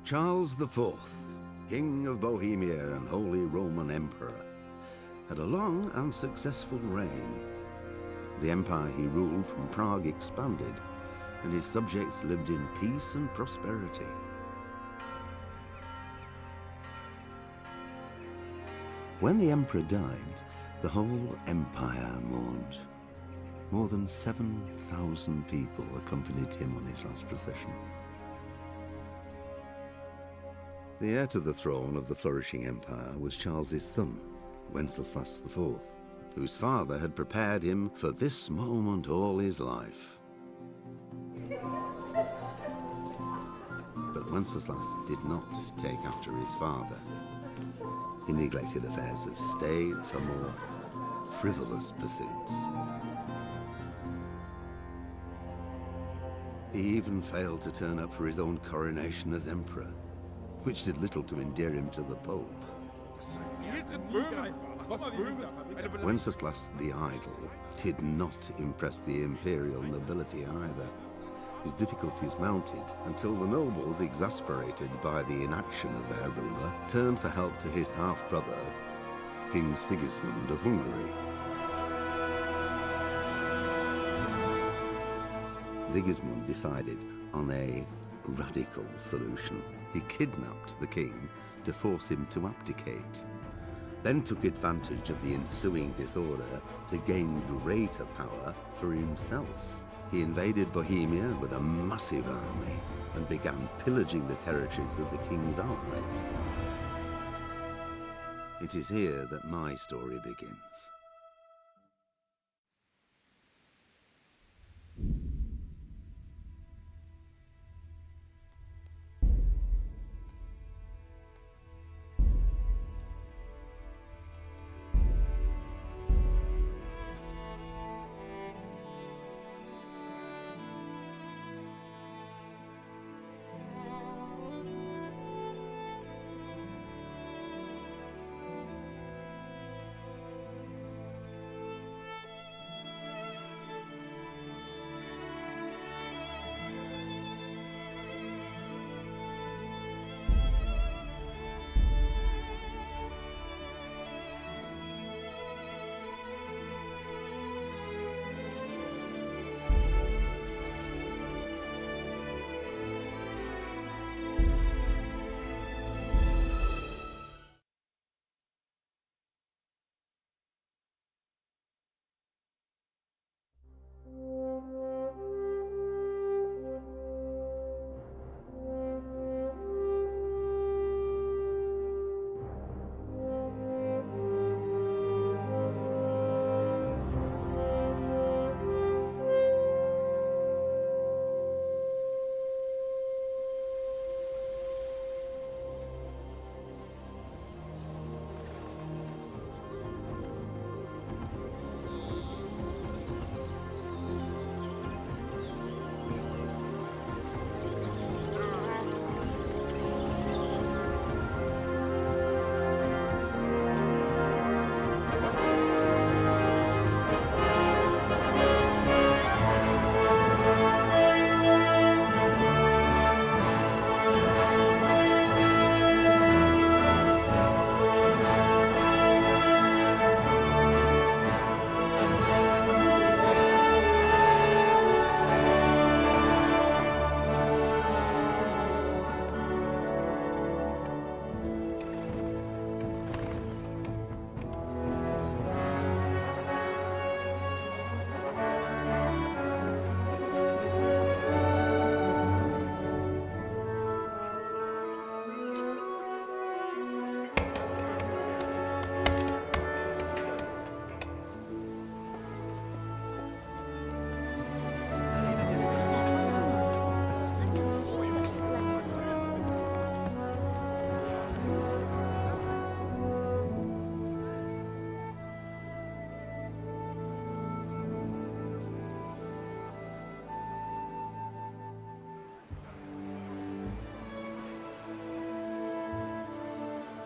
Charles IV, King of Bohemia and Holy Roman Emperor, had a long and successful reign. The empire he ruled from Prague expanded, and his subjects lived in peace and prosperity. When the emperor died, the whole empire mourned. More than 7,000 people accompanied him on his last procession. The heir to the throne of the flourishing empire was Charles's son, Wenceslas IV, whose father had prepared him for this moment all his life. But Wenceslas did not take after his father. He neglected affairs of state for more frivolous pursuits. He even failed to turn up for his own coronation as emperor, which did little to endear him to the Pope. Wenceslas the Idle did not impress the imperial nobility either. His difficulties mounted until the nobles, exasperated by the inaction of their ruler, turned for help to his half-brother, King Sigismund of Hungary. Sigismund decided on a radical solution. He kidnapped the king to force him to abdicate, then took advantage of the ensuing disorder to gain greater power for himself. He invaded Bohemia with a massive army and began pillaging the territories of the king's allies. It is here that my story begins.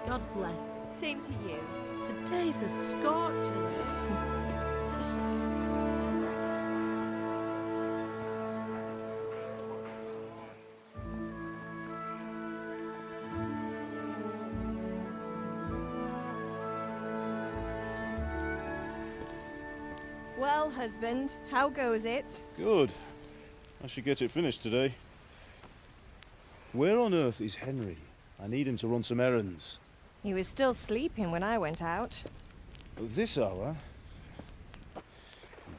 God bless. Same to you. Today's a scorcher. Well, husband, how goes it? Good. I should get it finished today. Where on earth is Henry? I need him to run some errands. He was still sleeping when I went out. At this hour?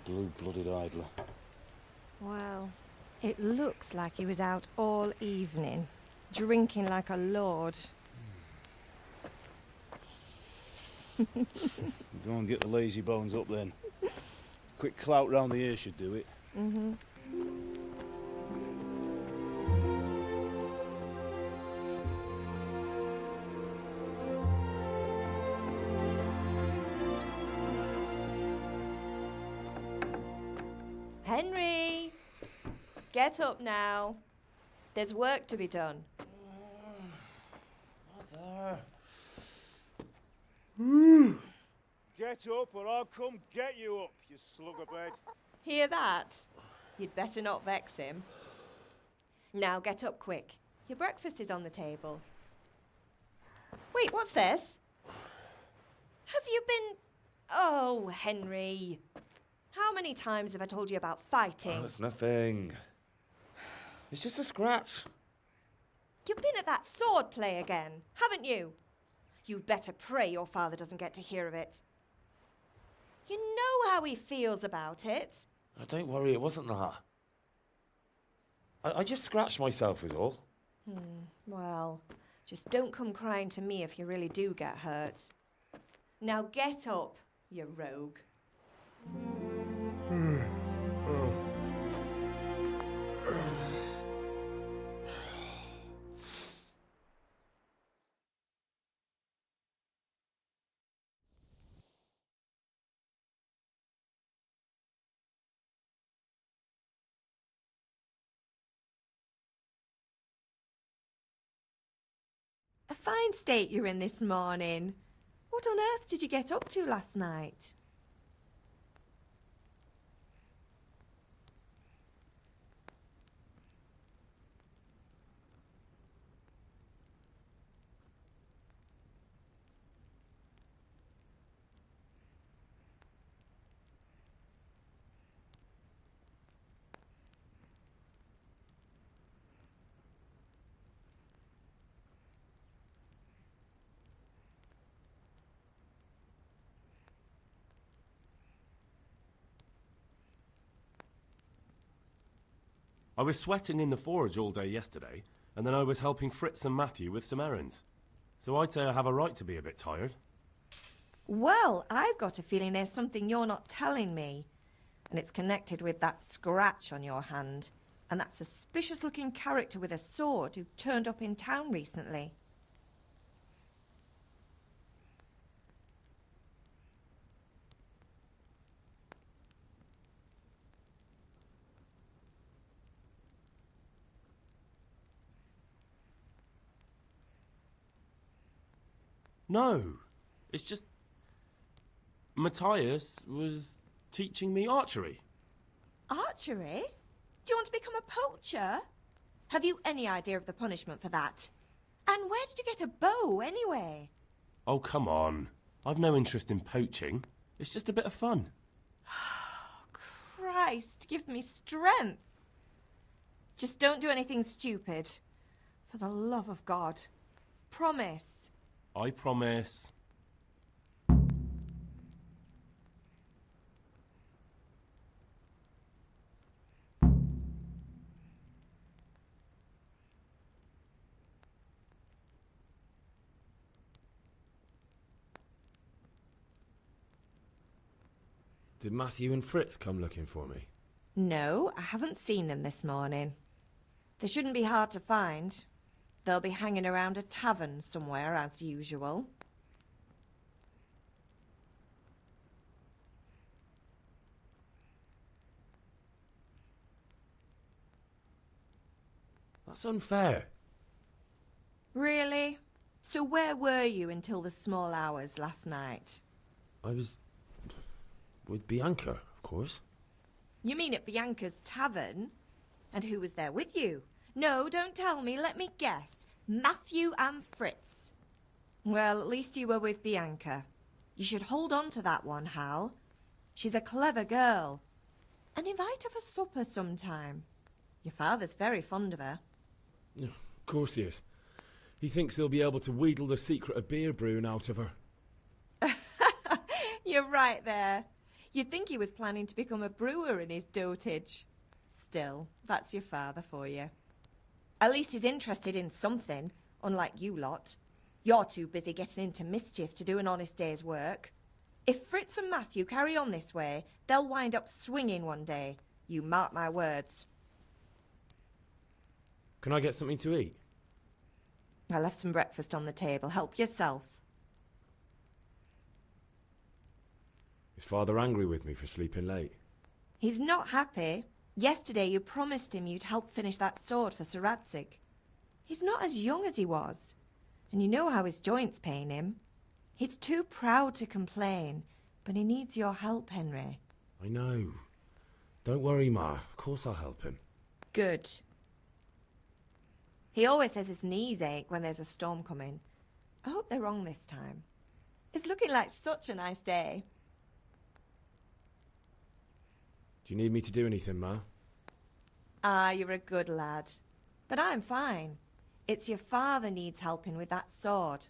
Blue-blooded idler. Well, it looks like he was out all evening, drinking like a lord. Go and get the lazy bones up then. Quick clout round the ear should do it. Mm-hmm. Henry! Get up now. There's work to be done. Mother. Get up or I'll come get you up, you slugabed. Hear that? You'd better not vex him. Now get up quick. Your breakfast is on the table. Wait, what's this? Have you been... Oh, Henry. How many times have I told you about fighting? Oh, it's nothing. It's just a scratch. You've been at that sword play again, haven't you? You'd better pray your father doesn't get to hear of it. You know how he feels about it. Oh, don't worry, it wasn't that. I just scratched myself is all. Well, just don't come crying to me if you really do get hurt. Now get up, you rogue. A fine state you're in this morning. What on earth did you get up to last night? I was sweating in the forge all day yesterday, and then I was helping Fritz and Matthew with some errands. So I'd say I have a right to be a bit tired. Well, I've got a feeling there's something you're not telling me. And it's connected with that scratch on your hand. And that suspicious-looking character with a sword who turned up in town recently. No, it's just... Matthias was teaching me archery. Archery? Do you want to become a poacher? Have you any idea of the punishment for that? And where did you get a bow, anyway? Oh, come on. I've no interest in poaching. It's just a bit of fun. Christ, give me strength. Just don't do anything stupid. For the love of God. Promise. I promise. Did Matthew and Fritz come looking for me? No, I haven't seen them this morning. They shouldn't be hard to find. They'll be hanging around a tavern somewhere, as usual. That's unfair. Really? So where were you until the small hours last night? I was... with Bianca, of course. You mean at Bianca's tavern? And who was there with you? No, don't tell me. Let me guess. Matthew and Fritz. Well, at least you were with Bianca. You should hold on to that one, Hal. She's a clever girl. And invite her for supper sometime. Your father's very fond of her. Of course he is. He thinks he'll be able to wheedle the secret of beer brewing out of her. You're right there. You'd think he was planning to become a brewer in his dotage. Still, that's your father for you. At least he's interested in something, unlike you lot. You're too busy getting into mischief to do an honest day's work. If Fritz and Matthew carry on this way, they'll wind up swinging one day. You mark my words. Can I get something to eat? I left some breakfast on the table. Help yourself. Is Father angry with me for sleeping late? He's not happy. Yesterday you promised him you'd help finish that sword for Sir Radzig. He's not as young as he was, and you know how his joints pain him. He's too proud to complain, but he needs your help, Henry. I know. Don't worry, Ma. Of course I'll help him. Good. He always says his knees ache when there's a storm coming. I hope they're wrong this time. It's looking like such a nice day. Do you need me to do anything, Ma? Ah, you're a good lad. But I'm fine. It's your father needs helping with that sword.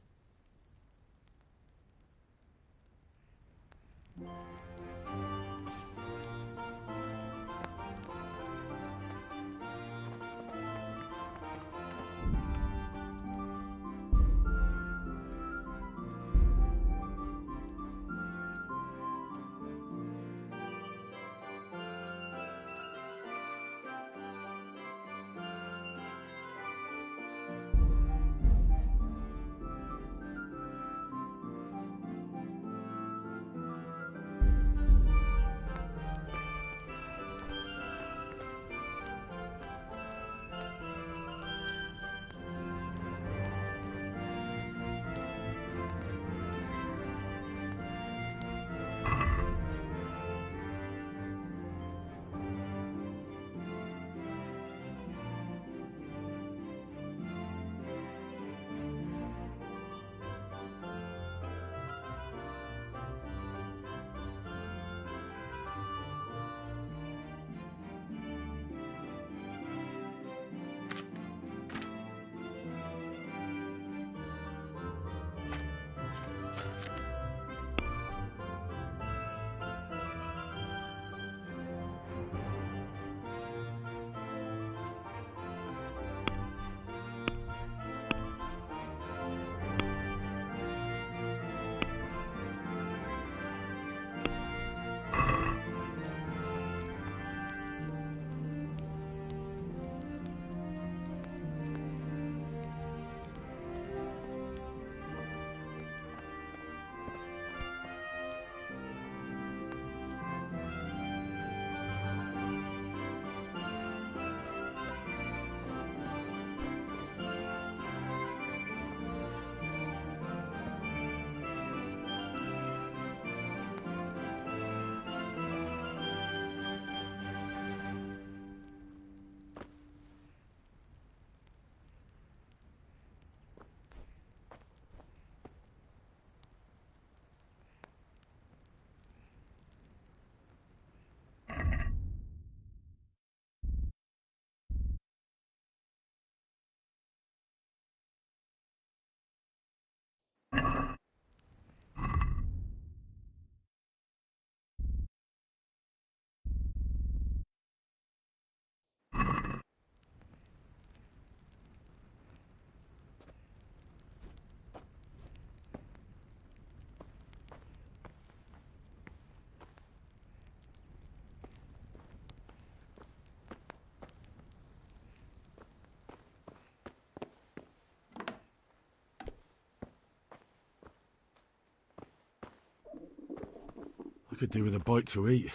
I could do with a bite to eat.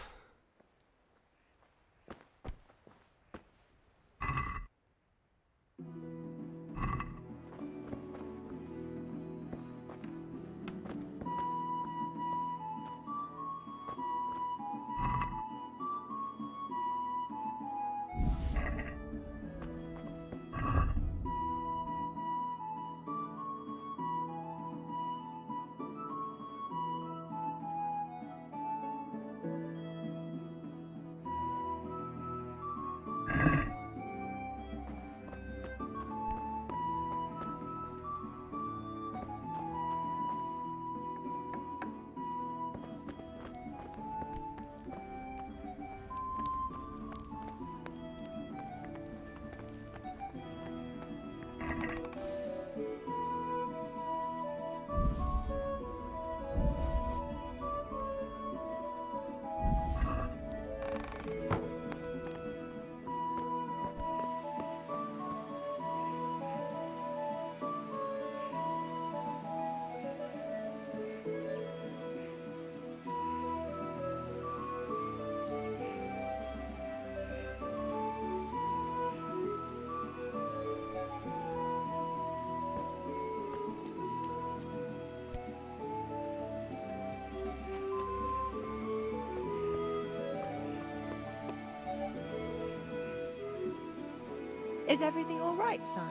Is everything all right, son?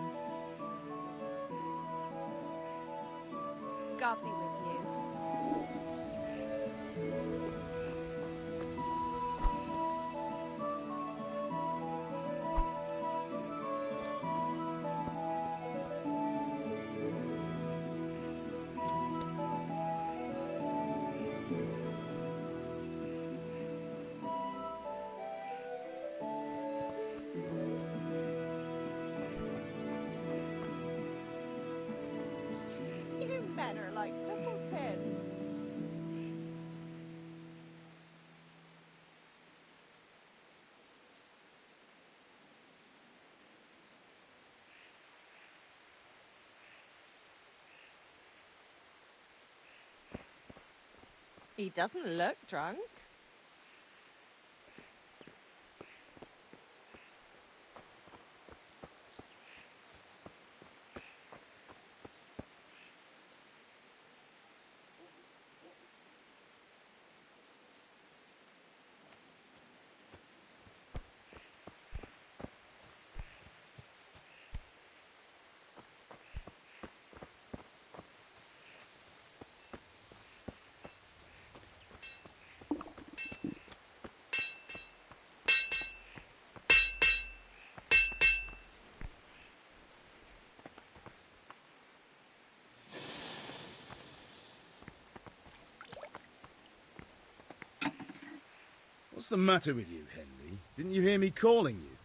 God be with you. You men are like little kids. He doesn't look drunk. What's the matter with you, Henry? Didn't you hear me calling you?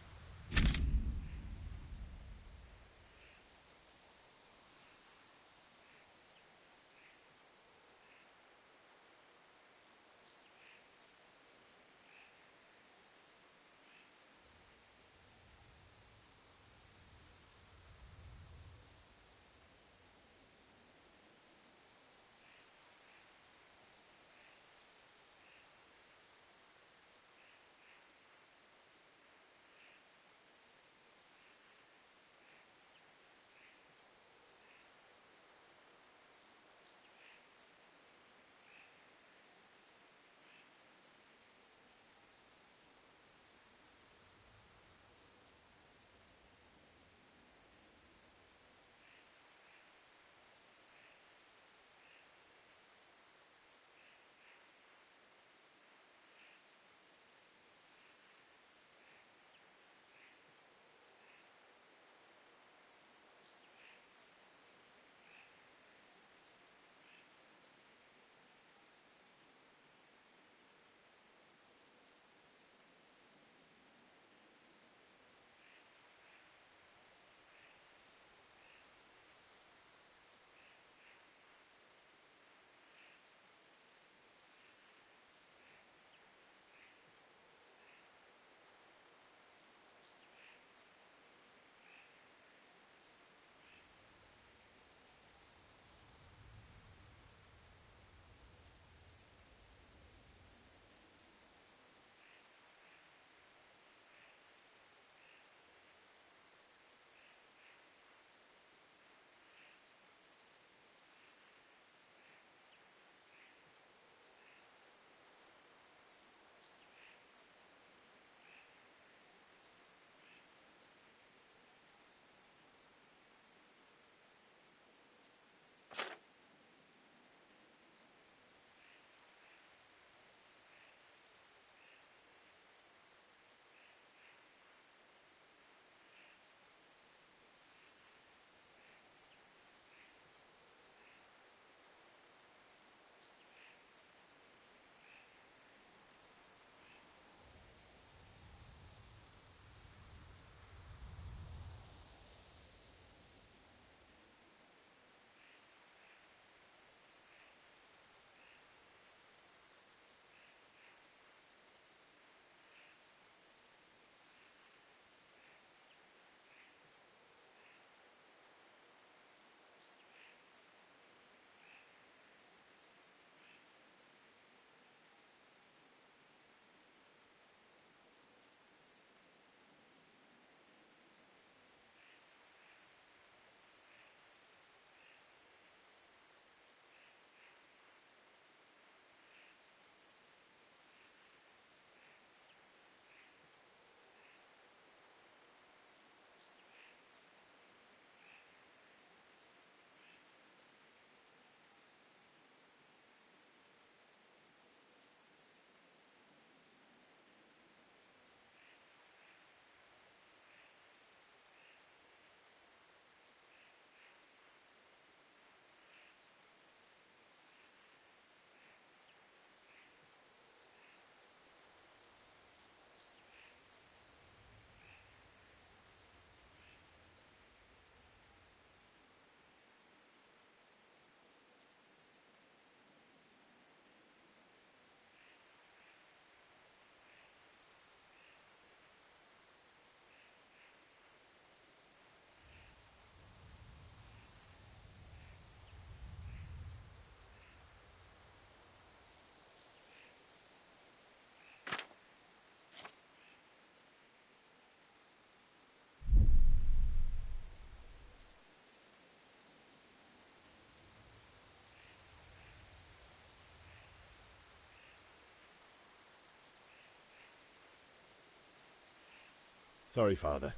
Sorry, Father.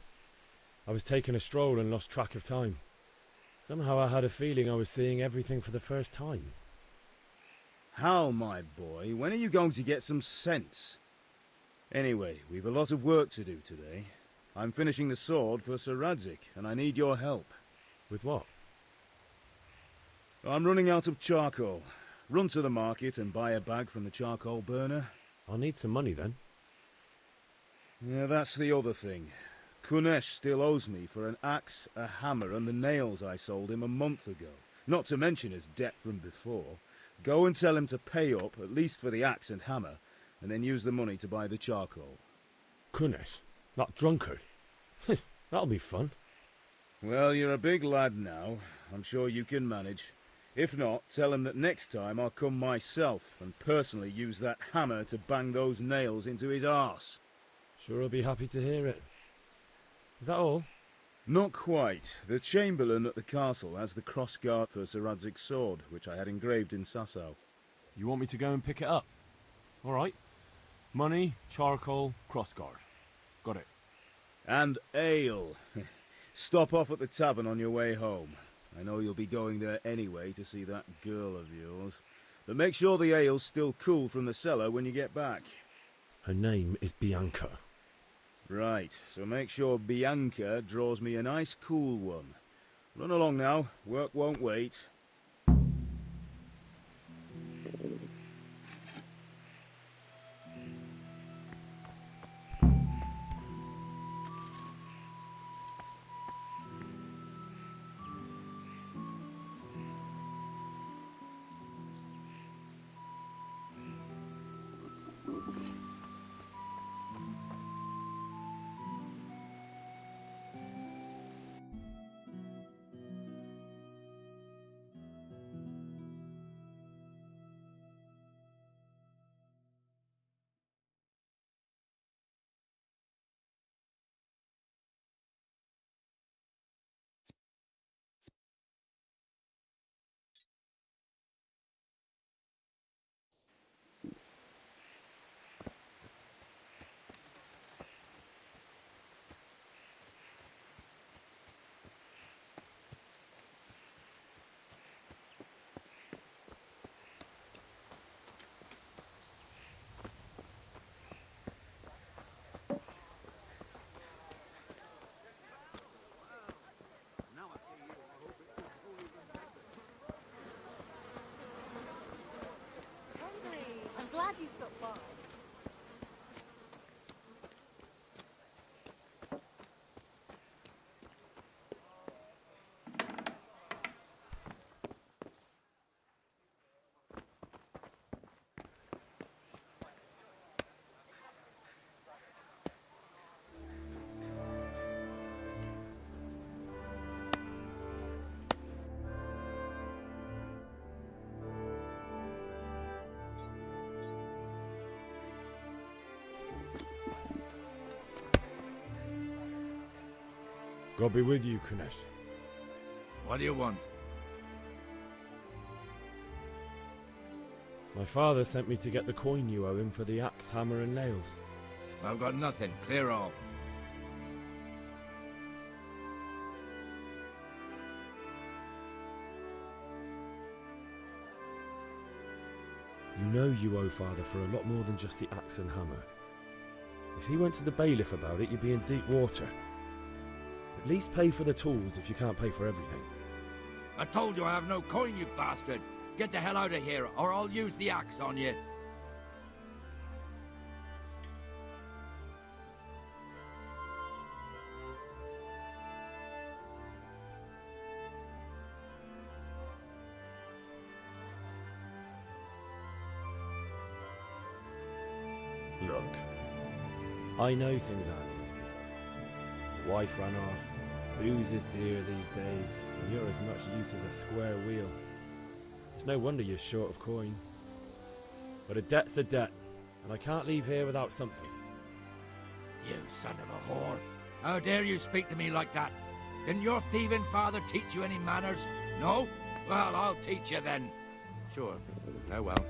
I was taking a stroll and lost track of time. Somehow I had a feeling I was seeing everything for the first time. How, my boy? When are you going to get some sense? Anyway, we've a lot of work to do today. I'm finishing the sword for Sir Radzig, and I need your help. With what? I'm running out of charcoal. Run to the market and buy a bag from the charcoal burner. I'll need some money then. Yeah, that's the other thing. Kunesh still owes me for an axe, a hammer, and the nails I sold him a month ago. Not to mention his debt from before. Go and tell him to pay up, at least for the axe and hammer, and then use the money to buy the charcoal. Kunesh? That drunkard? That'll be fun. Well, you're a big lad now. I'm sure you can manage. If not, tell him that next time I'll come myself and personally use that hammer to bang those nails into his arse. Sure I'll be happy to hear it. Is that all? Not quite. The Chamberlain at the castle has the crossguard for Sir Radzig's sword, which I had engraved in Sasau. You want me to go and pick it up? All right. Money, charcoal, crossguard. Got it. And ale. Stop off at the tavern on your way home. I know you'll be going there anyway to see that girl of yours. But make sure the ale's still cool from the cellar when you get back. Her name is Bianca. Right, so make sure Bianca draws me a nice cool one. Run along now, work won't wait. I'm glad you stopped by. God be with you, Kunesh. What do you want? My father sent me to get the coin you owe him for the axe, hammer and nails. I've got nothing. Clear off. You know you owe father for a lot more than just the axe and hammer. If he went to the bailiff about it, you'd be in deep water. At least pay for the tools if you can't pay for everything. I told you I have no coin, you bastard. Get the hell out of here, or I'll use the axe on you. Look, I know things aren't easy. The wife ran off, booze is dear these days, and you're as much use as a square wheel. It's no wonder you're short of coin. But a debt's a debt, and I can't leave here without something. You son of a whore. How dare you speak to me like that? Didn't your thieving father teach you any manners? No? Well, I'll teach you then. Sure. Farewell.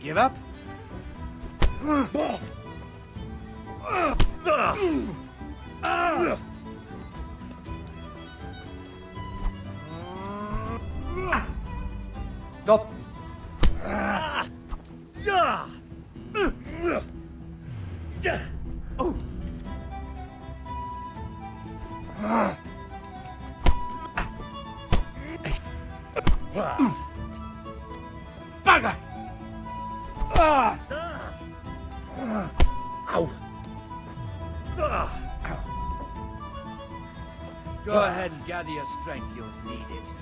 Give up? Stop! Bugger! Ow! Go ahead and gather your strength, you'll need it.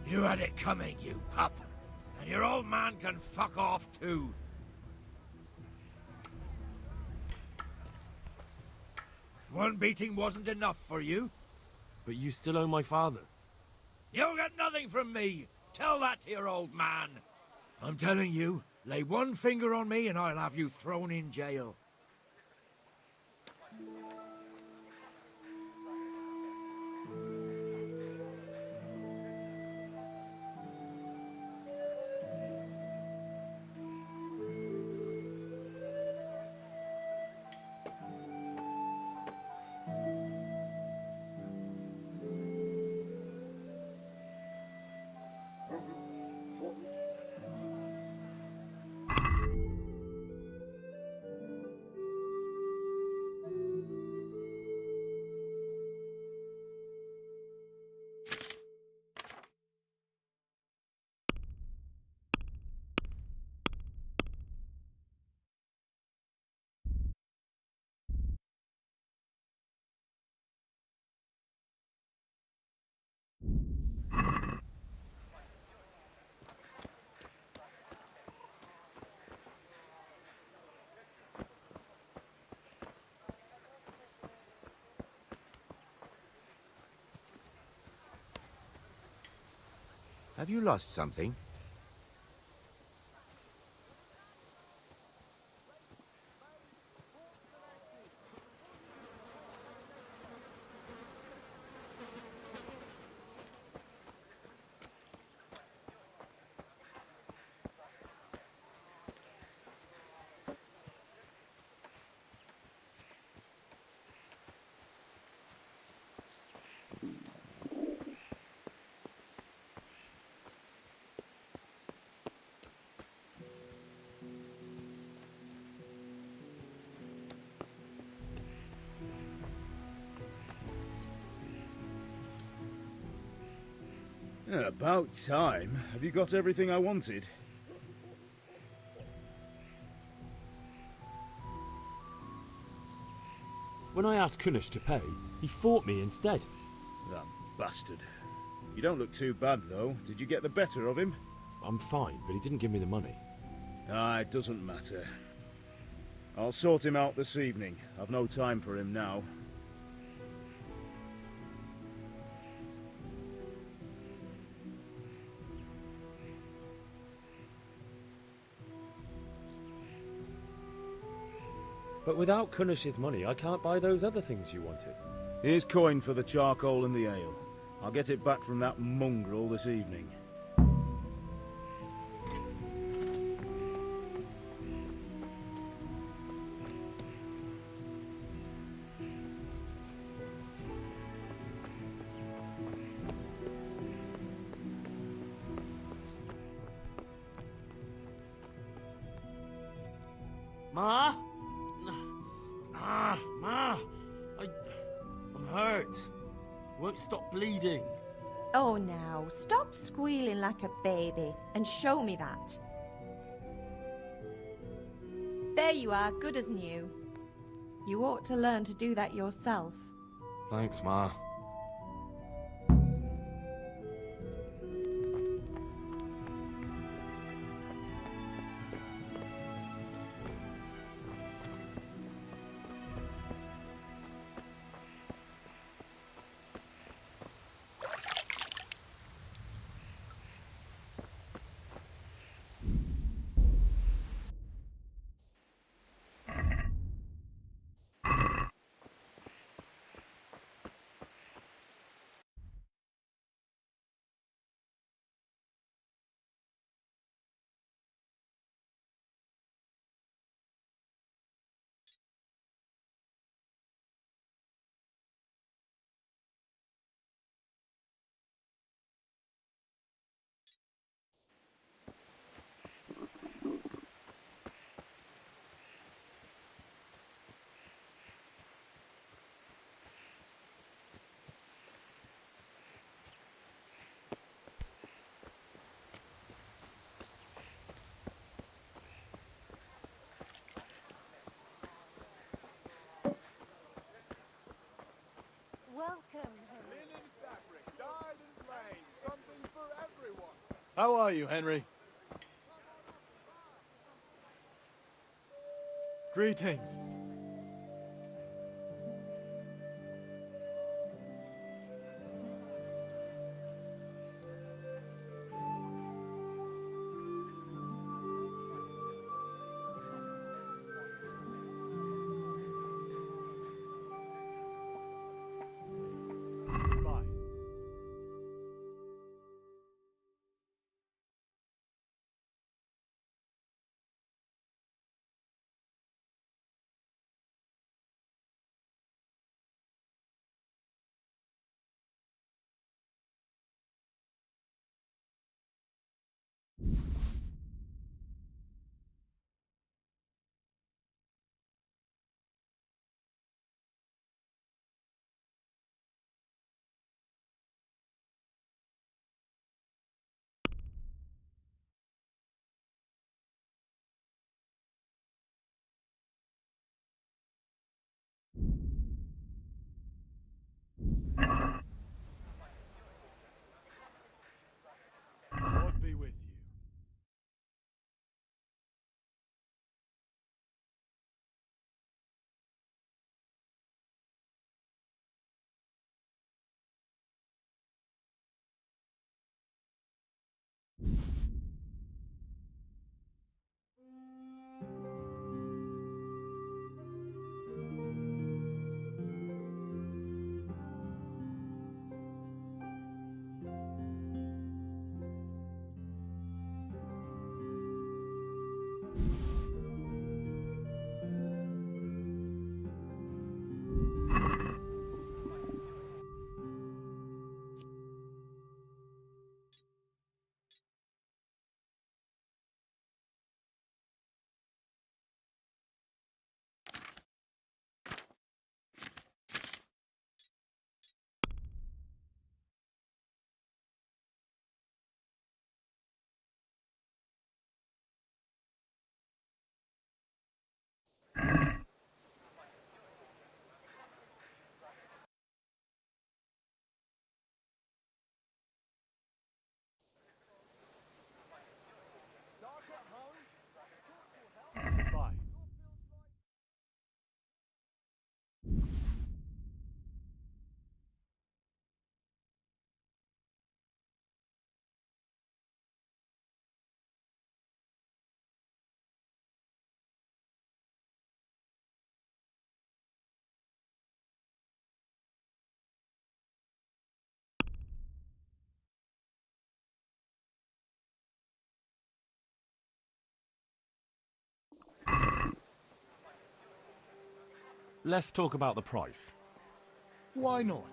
You had it coming, you pup. And your old man can fuck off too. One beating wasn't enough for you? But you still owe my father. You'll get nothing from me. Tell that to your old man. I'm telling you, lay one finger on me and I'll have you thrown in jail. Have you lost something? Yeah, about time. Have you got everything I wanted? When I asked Kunish to pay, he fought me instead. That bastard. You don't look too bad, though. Did you get the better of him? I'm fine, but he didn't give me the money. Ah, it doesn't matter. I'll sort him out this evening. I've no time for him now. But without Kunish's money, I can't buy those other things you wanted. Here's coin for the charcoal and the ale. I'll get it back from that mongrel this evening. Ma? Ma! I'm hurt. Won't stop bleeding. Oh, now, stop squealing like a baby and show me that. There you are, good as new. You ought to learn to do that yourself. Thanks, Ma. How are you, Henry? Greetings. Bye. God be with you. Bye. Let's talk about the price. Why not?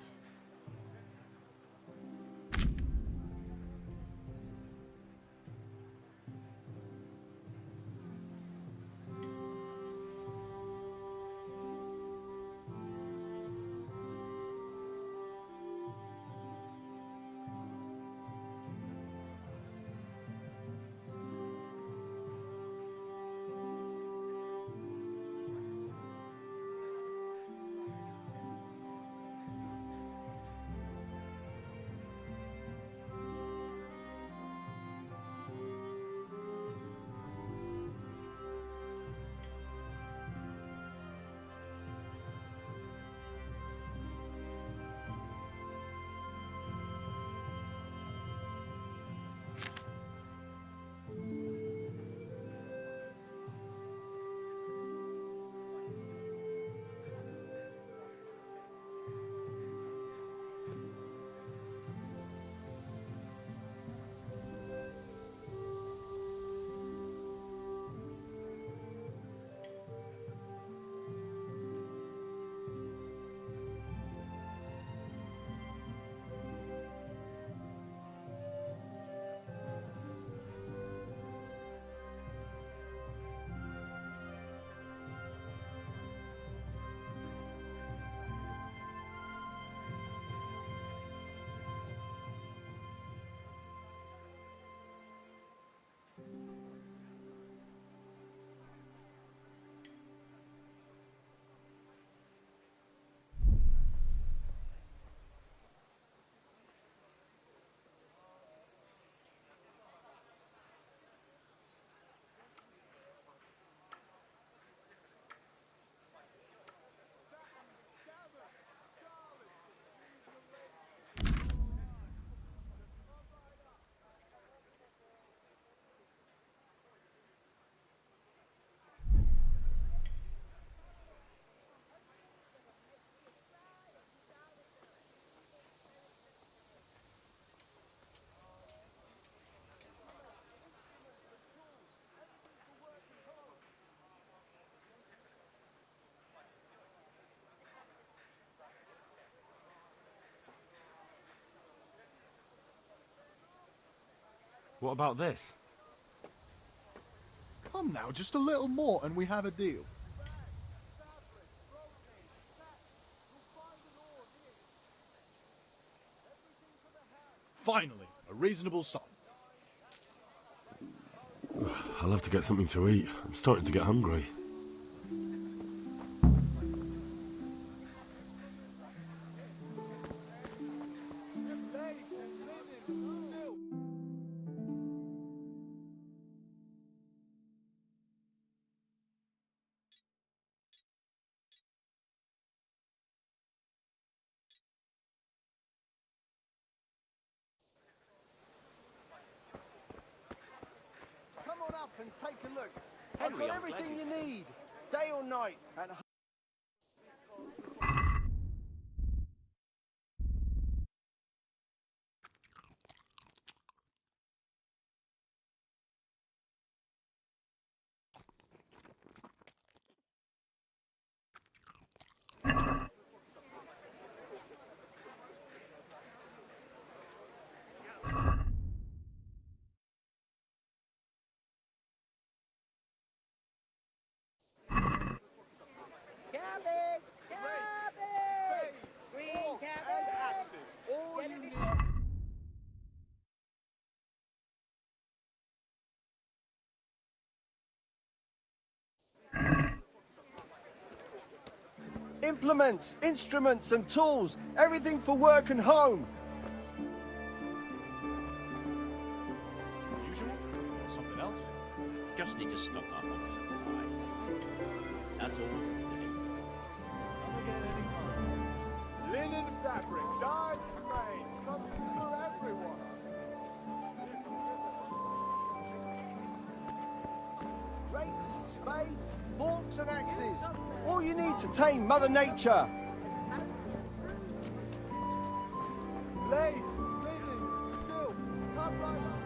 What about this? Come now, just a little more and we have a deal. Finally, a reasonable sum. I'll have to get something to eat. I'm starting to get hungry. Come on up and take a look. I've got everything you need, day or night. At implements, instruments and tools, everything for work and home. Usual? Or something else? Just need to stock up on supplies. That's all for today. Come again anytime. Linen fabric, dyed and rain, something for everyone. Rakes, spades, forks and axes. All you need to tame Mother Nature. Lace, linen, silk, come right up.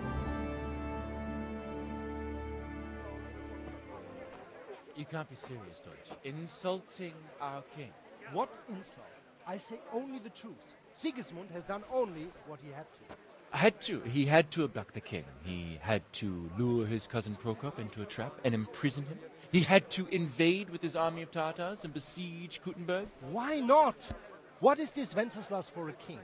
You can't be serious, Deutsch. Insulting our king. What insult? I say only the truth. Sigismund has done only what he had to. He had to abduct the king. He had to lure his cousin Prokop into a trap and imprison him. He had to invade with his army of Tatars and besiege Kuttenberg. Why not? What is this Wenceslas for a king?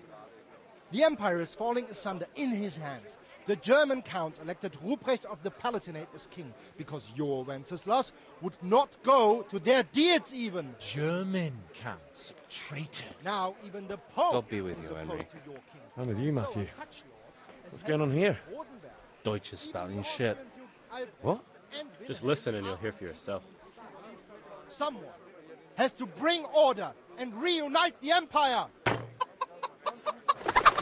The empire is falling asunder in his hands. The German counts elected Ruprecht of the Palatinate as king because your Wenceslas would not go to their deeds even. German counts, traitors. Now even the Pope God be with is you, opposed Henry. to your king. I'm with you, So Matthew. are such lords as What's going on here? Rosenberg. Deutsch is Even spouting the shit. Austrian dukes Albrecht What? and Just Wilhelm listen and you'll are hear for yourself. Someone has to bring order and reunite the empire.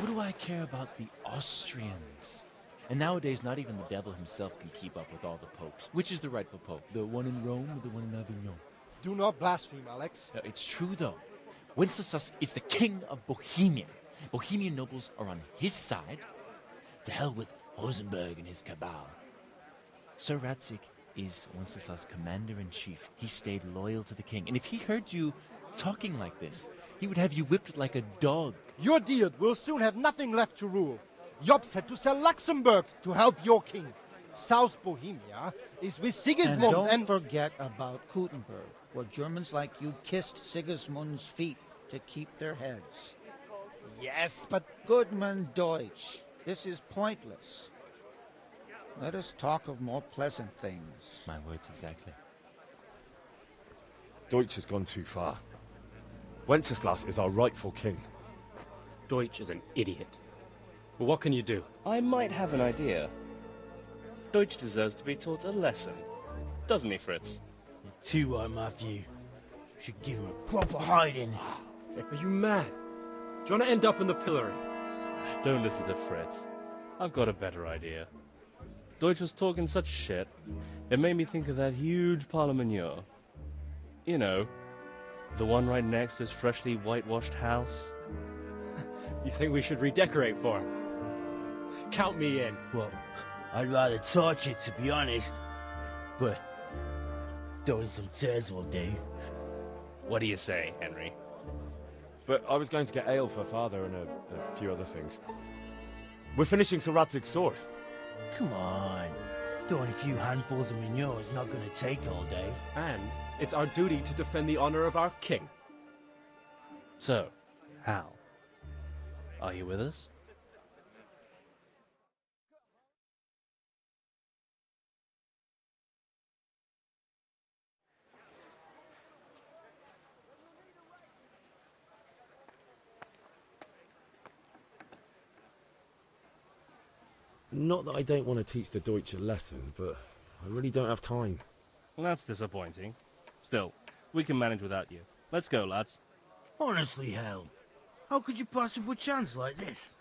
What do I care about the Austrians? And nowadays, not even the devil himself can keep up with all the popes. Which is the rightful pope? The one in Rome or the one in Avignon? Do not blaspheme, Alex. It's true, though. Wenceslas is the king of Bohemia. Bohemian nobles are on his side. To hell with Rosenberg and his cabal. Sir Radzik is Wenceslas' commander-in-chief. He stayed loyal to the king. And if he heard you talking like this, he would have you whipped like a dog. Your Diet will soon have nothing left to rule. Jobst had to sell Luxembourg to help your king. South Bohemia is with Sigismund And don't forget about Kuttenberg, where Germans like you kissed Sigismund's feet to keep their heads. Yes, but Goodman Deutsch, this is pointless. Let us talk of more pleasant things. My words exactly. Deutsch has gone too far. Wenceslas is our rightful king. Deutsch is an idiot. But what can you do? I might have an idea. Deutsch deserves to be taught a lesson. Doesn't he, Fritz? You're too right, Matthew. Should give him a proper hiding. Are you mad? Do you want to end up in the pillory? Don't listen to Fritz. I've got a better idea. Deutsch was talking such shit, it made me think of that huge parliament. You know, the one right next to his freshly whitewashed house. You think we should redecorate for him? Count me in. Well, I'd rather torch it, to be honest. But throwing some turds will do. What do you say, Henry? But I was going to get ale for father and a few other things. We're finishing Sir Radzig's sword. Come on. Throwing a few handfuls of manure is not going to take all day. And it's our duty to defend the honor of our king. So, Hal, are you with us? Not that I don't want to teach the Deutsch a lesson, but I really don't have time. That's disappointing. Still, we can manage without you. Let's go, lads. Honestly, Hal, how could you possibly chance like this?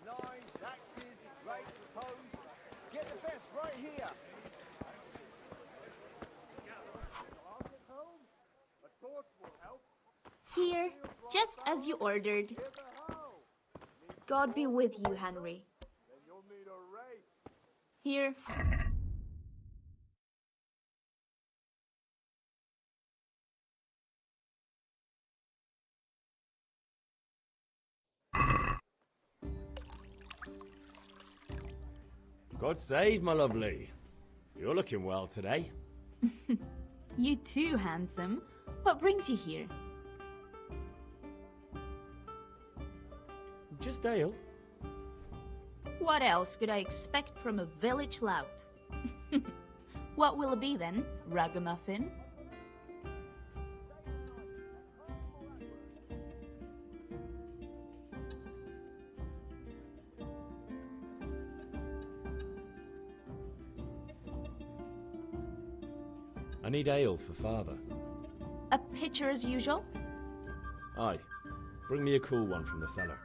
Knives, axes, rakes, hoes. Get the best right here. Here, just as you ordered. God be with you, Henry. Here. God save, my lovely. You're looking well today. You too, handsome. What brings you here? Just ale. What else could I expect from a village lout? What will it be then, ragamuffin? I need ale for father. A pitcher as usual? Aye. Bring me a cool one from the cellar.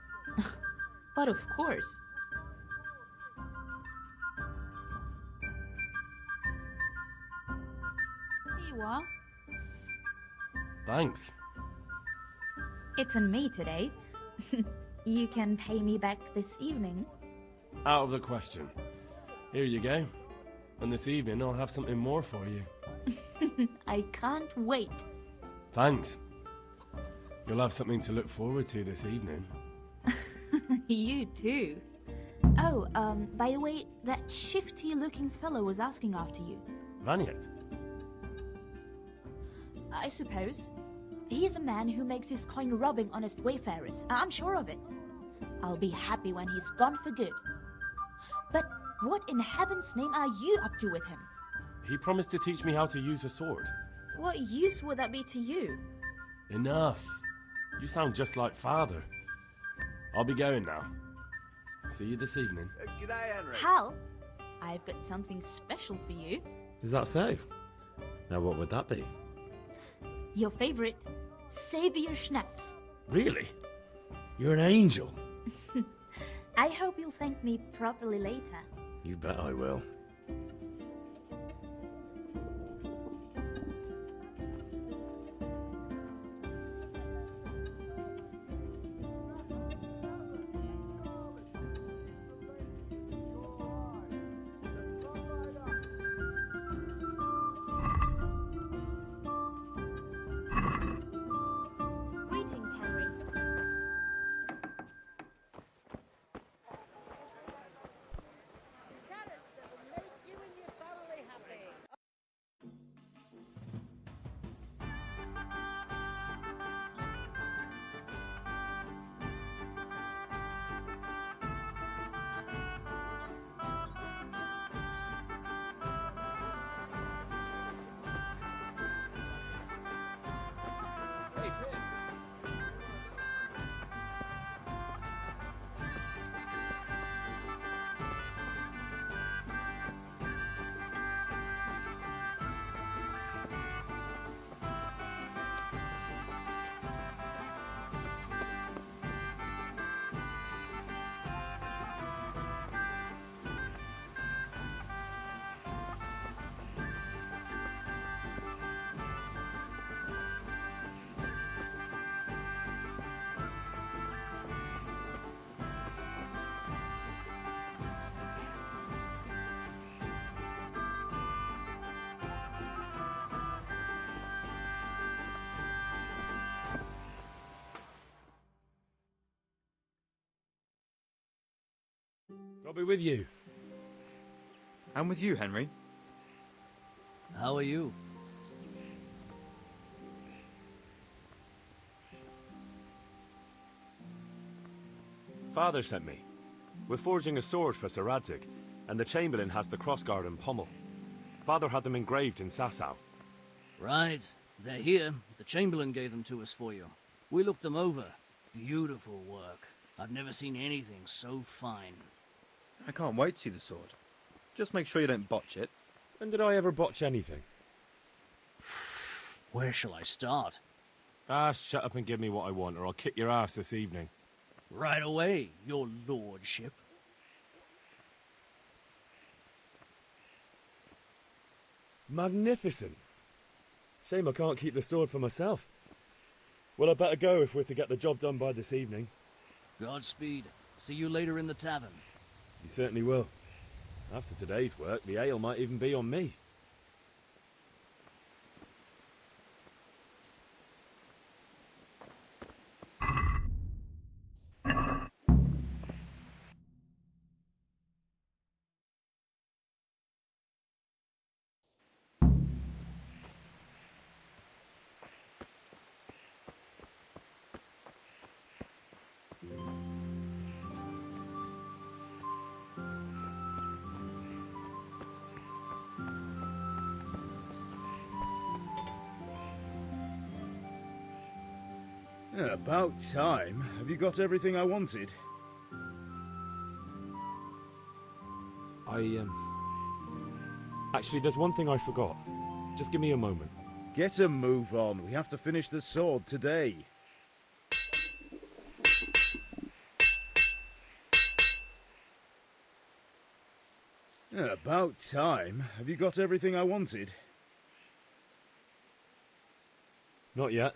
But of course. Here you are. Thanks. It's on me today. You can pay me back this evening. Out of the question. Here you go. And this evening I'll have something more for you. I can't wait. Thanks. You'll have something to look forward to this evening. You too. Oh, by the way, that shifty-looking fellow was asking after you. Vaniak? I suppose. He's a man who makes his coin robbing honest wayfarers. I'm sure of it. I'll be happy when he's gone for good. But what in heaven's name are you up to with him? He promised to teach me how to use a sword. What use would that be to you? Enough. You sound just like father. I'll be going now. See you this evening. G'day, Henry. Hal, I've got something special for you. Is that so? Now what would that be? Your favorite, Savior Schnapps. Really? You're an angel. I hope you'll thank me properly later. You bet I will. Greetings, Henry. I'll be with you. I'm with you, Henry. How are you? Father sent me. We're forging a sword for Sir Radzig, and the Chamberlain has the crossguard and pommel. Father had them engraved in Sasau. Right. They're here. The Chamberlain gave them to us for you. We looked them over. Beautiful work. I've never seen anything so fine. I can't wait to see the sword. Just make sure you don't botch it. When did I ever botch anything? Where shall I start? Ah, shut up and give me what I want, or I'll kick your ass this evening. Right away, your lordship. Magnificent. Shame I can't keep the sword for myself. Well, I better go if we're to get the job done by this evening. Godspeed. See you later in the tavern. You certainly will. After today's work, the ale might even be on me. About time. Have you got everything I wanted? Actually, there's one thing I forgot. Just give me a moment. Get a move on. We have to finish the sword today. About time. Have you got everything I wanted? Not yet.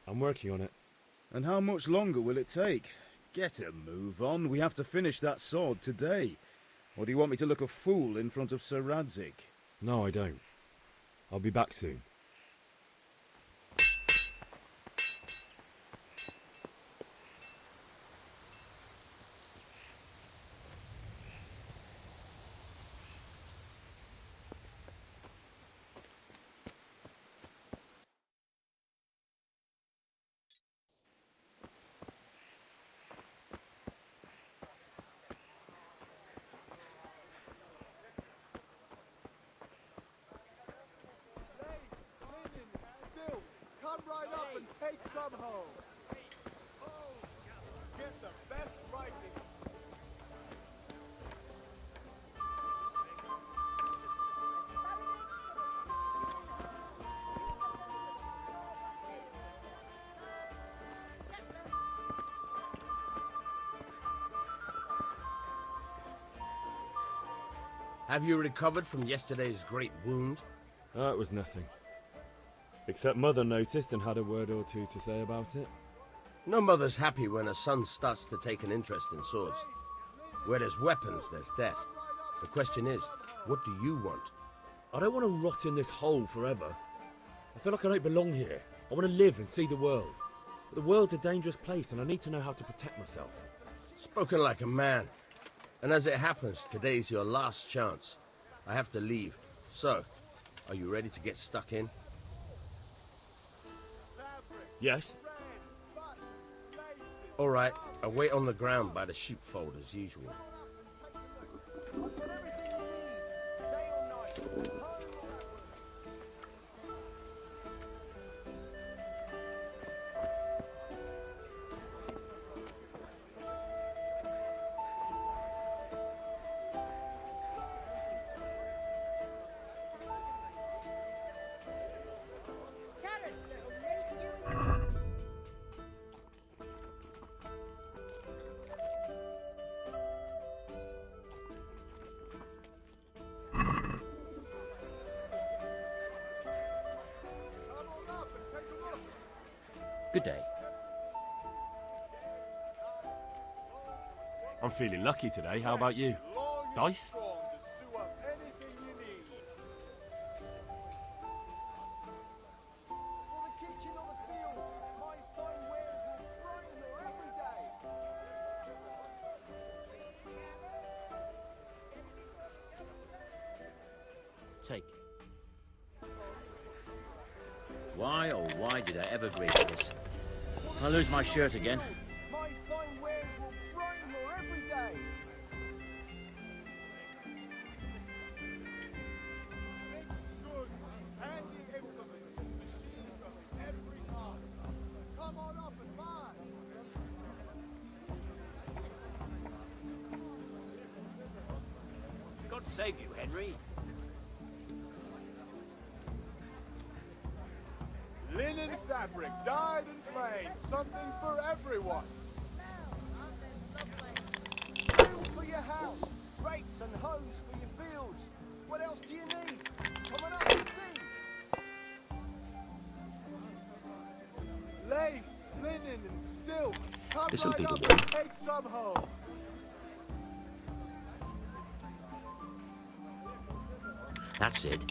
I'm working on it. And how much longer will it take? Get a move on. We have to finish that sword today. Or do you want me to look a fool in front of Sir Radzig? No, I don't. I'll be back soon. Come right up and take some home. Get the best writing. Have you recovered from yesterday's great wound? It was nothing. Except Mother noticed and had a word or two to say about it. No mother's happy when a son starts to take an interest in swords. Where there's weapons, there's death. The question is, what do you want? I don't want to rot in this hole forever. I feel like I don't belong here. I want to live and see the world. But the world's a dangerous place and I need to know how to protect myself. Spoken like a man. And as it happens, today's your last chance. I have to leave. So, are you ready to get stuck in? Yes. All right, I'll wait on the ground by the sheepfold as usual. Good day. I'm feeling lucky today. How about you? Dice? Take it. Why, oh why did I ever agree to this? I lose my shirt again. My fine wares will brighten your every day. Goods, handy implements, machines of every kind. Come on up and buy. God save you, Henry. Linen fabric, dyed and plain, something for everyone. Tools for your house, rakes and hoes for your fields. What else do you need? Come on up and see. Lace, linen and silk. Come This'll right be the up one. and take some home. That's it.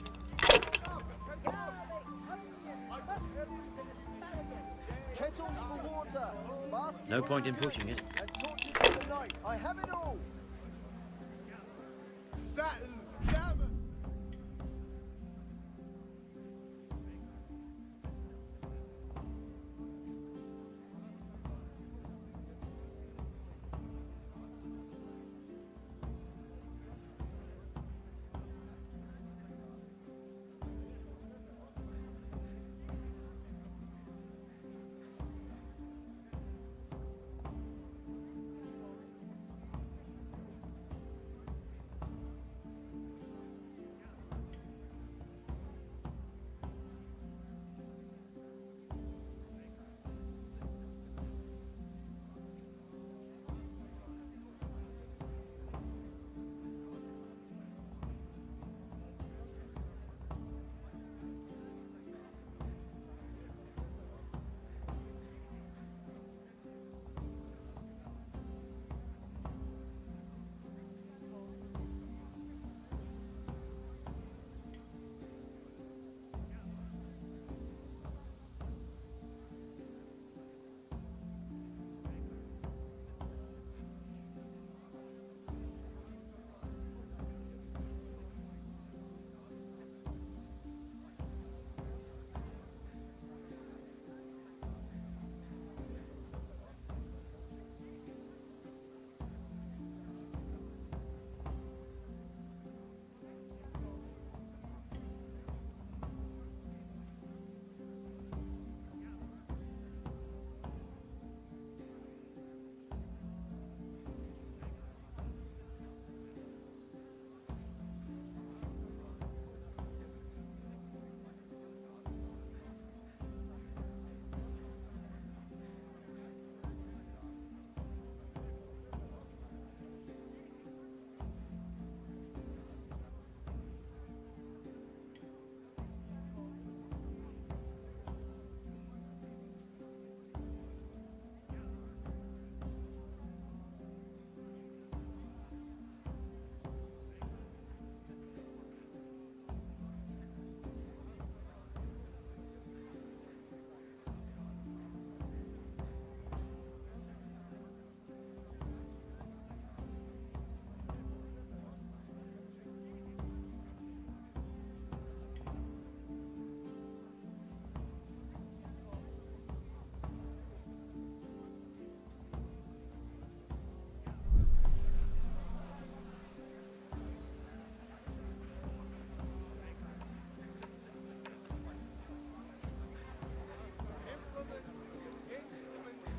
Kettles for water, baskets No point in for pushing it. and torches for the night. I have it all. Satin, gammon.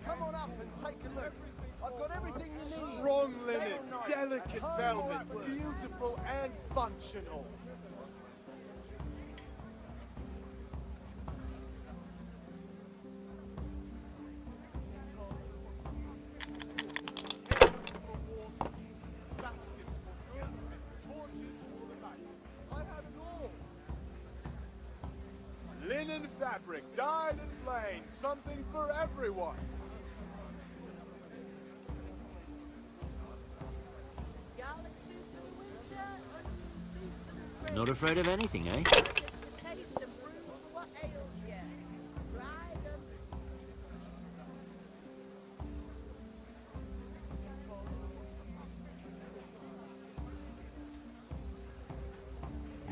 Come on up and take a look. I've got everything you need. Strong linen, Day or night, delicate and home velvet, artwork. beautiful and functional. Linen fabric, dyed and plain, something for everyone. Not afraid of anything, eh?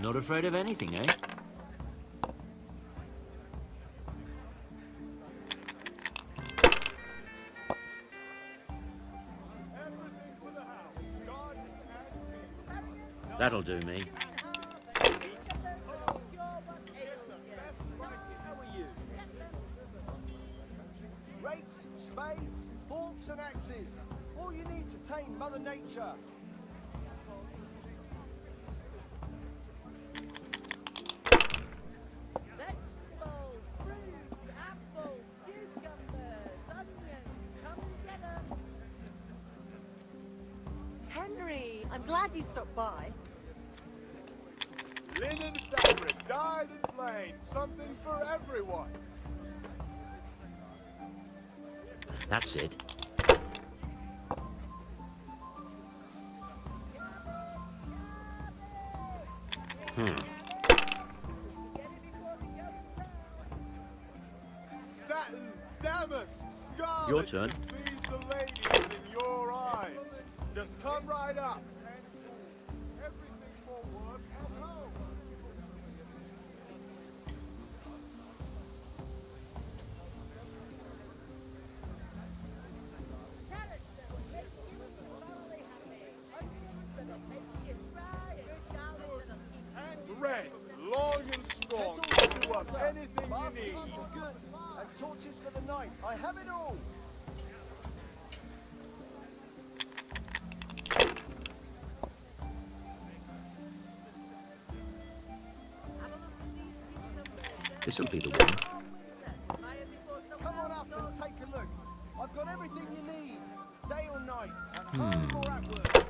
Not afraid of anything, eh? That'll do me. Rakes, spades, forks and axes. All you need to tame Mother Nature. Vegetables, fruit, apples, cucumbers, onions. Come and get 'em. Henry, I'm glad you stopped by. Linen fabric, dyed and plain, something for everyone. That's it. Satin, damask, scarlet. Your turn. to please the ladies in your eyes. Just come right up. Everything for work and home. Carrots that will make you thoroughly happy. Onions that'll make you cry, and shallots that'll keep you Bread, long and strong, to sew up anything you need. Baskets for goods and torches for the night. I have it all. This'll be the one. Come on up and take a look. I've got everything you need, day or night, at home or at work.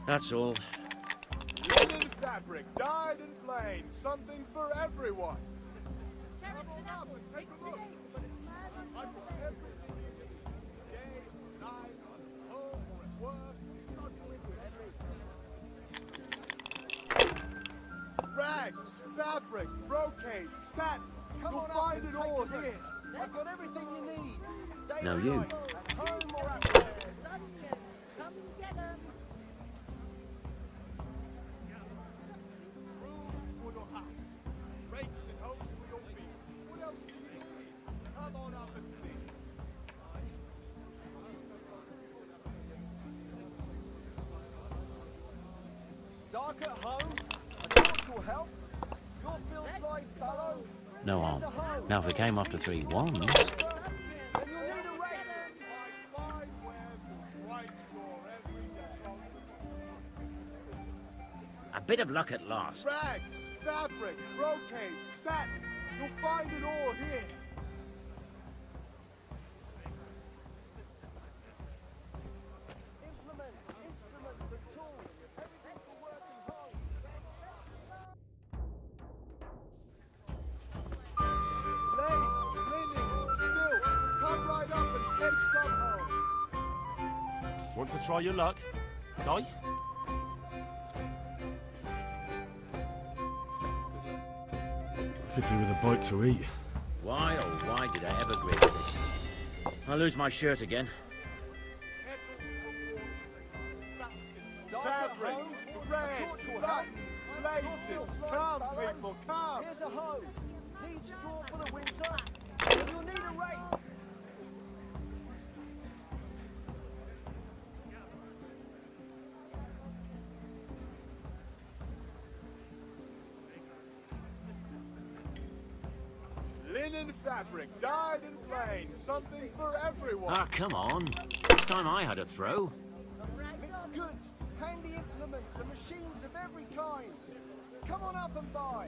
That's all. Linen fabric, dyed and plain, something for everyone. Come on up and take a look. I've got everything you need, day, night, home or at work. Rags, fabric, brocade, satin. Come You'll on up find and it take all a look. here. I've got everything you need, day Now or you. night, at home or at work. onions. Come and get 'em. Brooms for your house, rakes and hoes for your feet. What else do you need? Come on up and see. Dark at home? A torch will help. Your field's life fallow. No harm. Now if it came after 3 wands... Then you'll need a rake. Fine wares will brighten your everyday. A bit of luck at last. Rags, fabric, brocade, satin. You'll find it all here. Implements, instruments and tools. Everything for working home. Lace, linen, silk. Come right up and take some home. Want to try your luck? Dice? Could do with a bite to eat. Why, oh why did I ever agree to this? I'll lose my shirt again. Fabric, thread, buttons, laces. Come, people, come. Here's a hoe. Need straw for the winter? Then you'll need a rake. Linen fabric, dyed and plain, something for everyone. Ah, come on. It's time I had a throw. Mixed goods, handy implements and machines of every kind. Come on up and buy.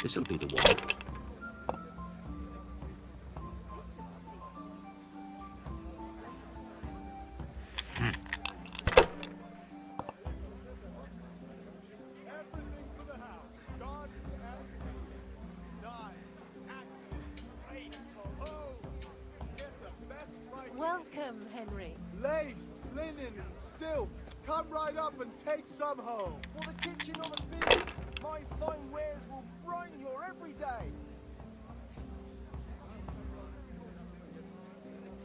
This'll be the one. Henry. Lace, linen, and silk. Come right up and take some home. For the kitchen or the field, my fine wares will brighten your every day.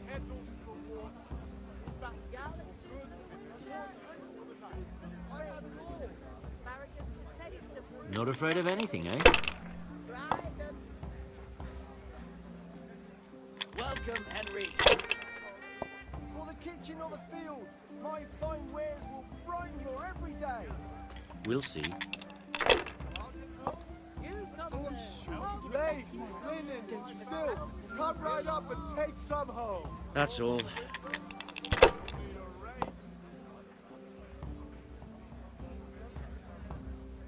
Kettles for water. Baskets for goods and torches for the night. I have it all. Asparagus to taste the fruit. Not afraid of anything, eh? Try them. Welcome, Henry. For the kitchen or the field, my fine wares will brighten your every day. We'll see. You come there. Lace, linen, and silk. Come right up and take some home. That's all.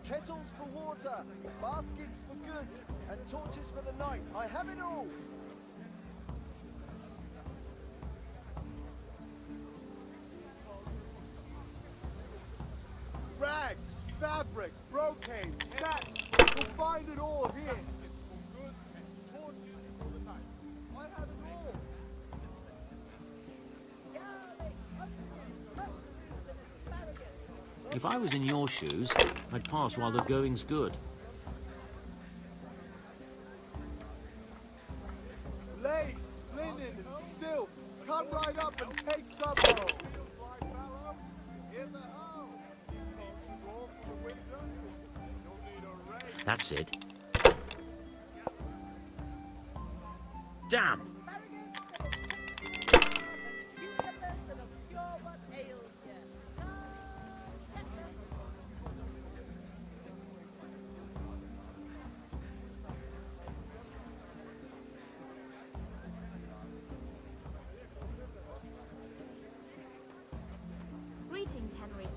Kettles for water, baskets for goods, and torches for the night. I have it all. Rags, fabric, brocade, satin. You'll find it all here. Goods and torches for the night. I have it all. If I was in your shoes, I'd pass while the going's good. Lace, linen, and silk. Come right up and take some home. Here's a hoe. Straw for the winter. You'll need a rake. That's it. Damn! Greetings, Henry.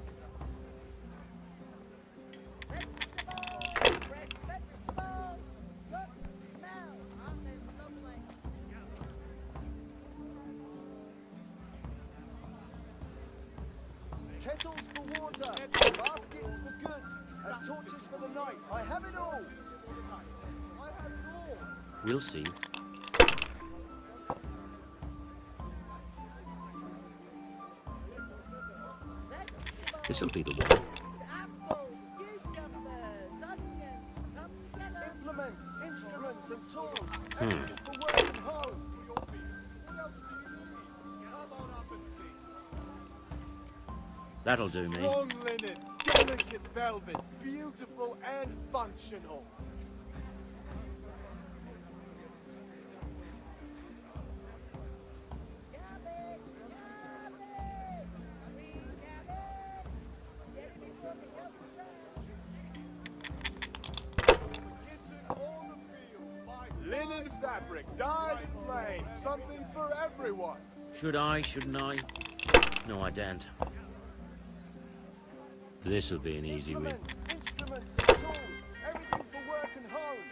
Kettles for water, baskets for goods, and torches for the night. I have it all. I have it all. We'll see. This'll be the one. Apples, cucumbers, onions. Come get 'em. Implements, instruments, and tools. Hmm. Everything for work and home. What else do you need? Come on up and see. That'll do me. Strong linen, delicate velvet, beautiful and functional. Linen fabric, dyed and plain, something for everyone. Should I? Shouldn't I? No, I daren't. This'll be an easy win. Implements, instruments, and tools. Everything for work and home.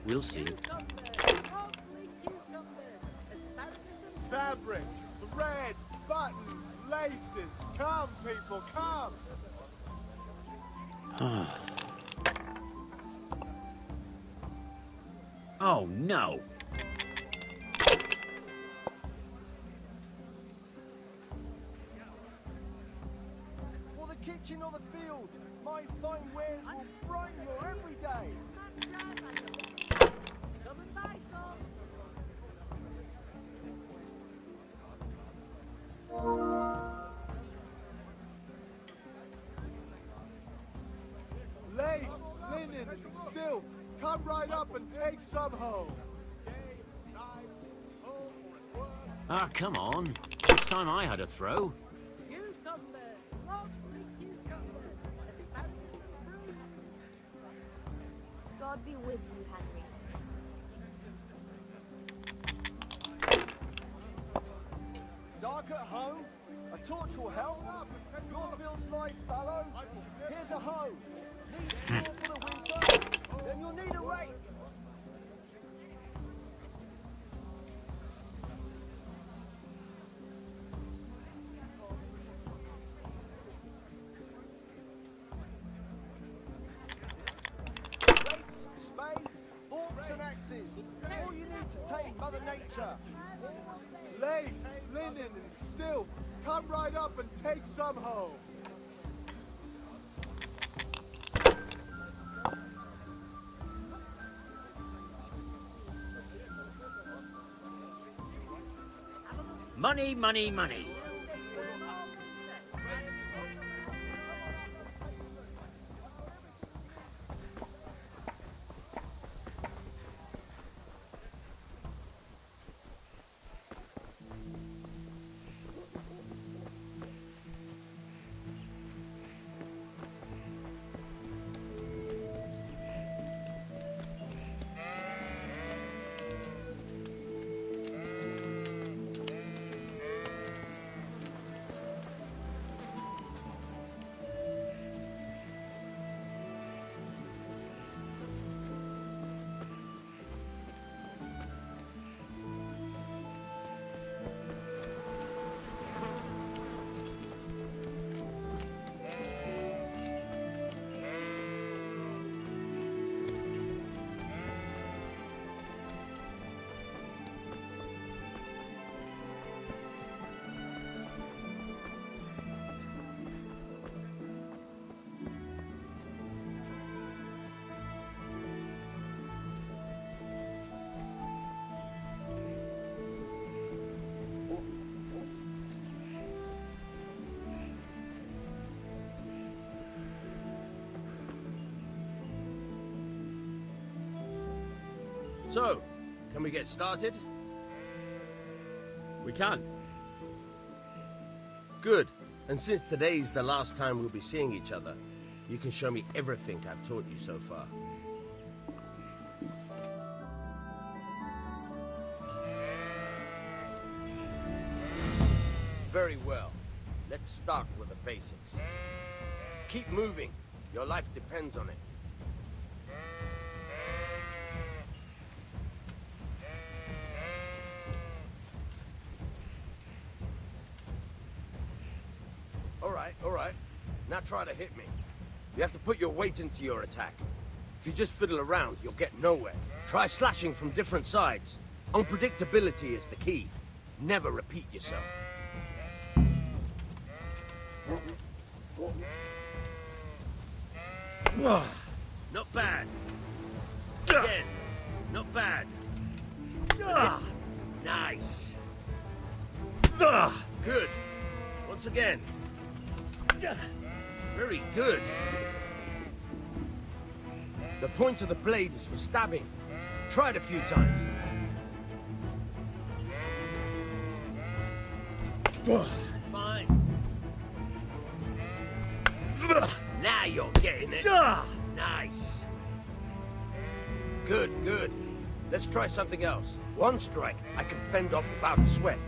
We'll see. Fabric, thread, buttons, laces. Come, people, come. Oh, no! For the kitchen or the field, my fine wares will brighten your every day. Come and buy some. Lace, linen, and silk. Come right up and take some home. Ah, come on. It's time I had a throw. Cucumbers, lovely cucumbers. Asparagus and fruit. God be with you, Henry. Dark at home? A torch will help. Your fields lie fallow. Here's a hoe. Need straw for the winter? Then you'll need a rake. Rakes, spades, forks and axes. All you need to tame Mother Nature. Lace, linen, and silk. Come right up and take some home. Money, money, money. So, can we get started? We can. Good. And since today's the last time we'll be seeing each other, you can show me everything I've taught you so far. Very well. Let's start with the basics. Keep moving. Your life depends on it. All right. Now try to hit me. You have to put your weight into your attack. If you just fiddle around, you'll get nowhere. Try slashing from different sides. Unpredictability is the key. Never repeat yourself. Not bad. Again. Not bad. Nice. Good. Once again. Very good. The point of the blade is for stabbing. Try it a few times. Fine. Now you're getting it. Nice. Good, good. Let's try something else. One strike, I can fend off without a sweat.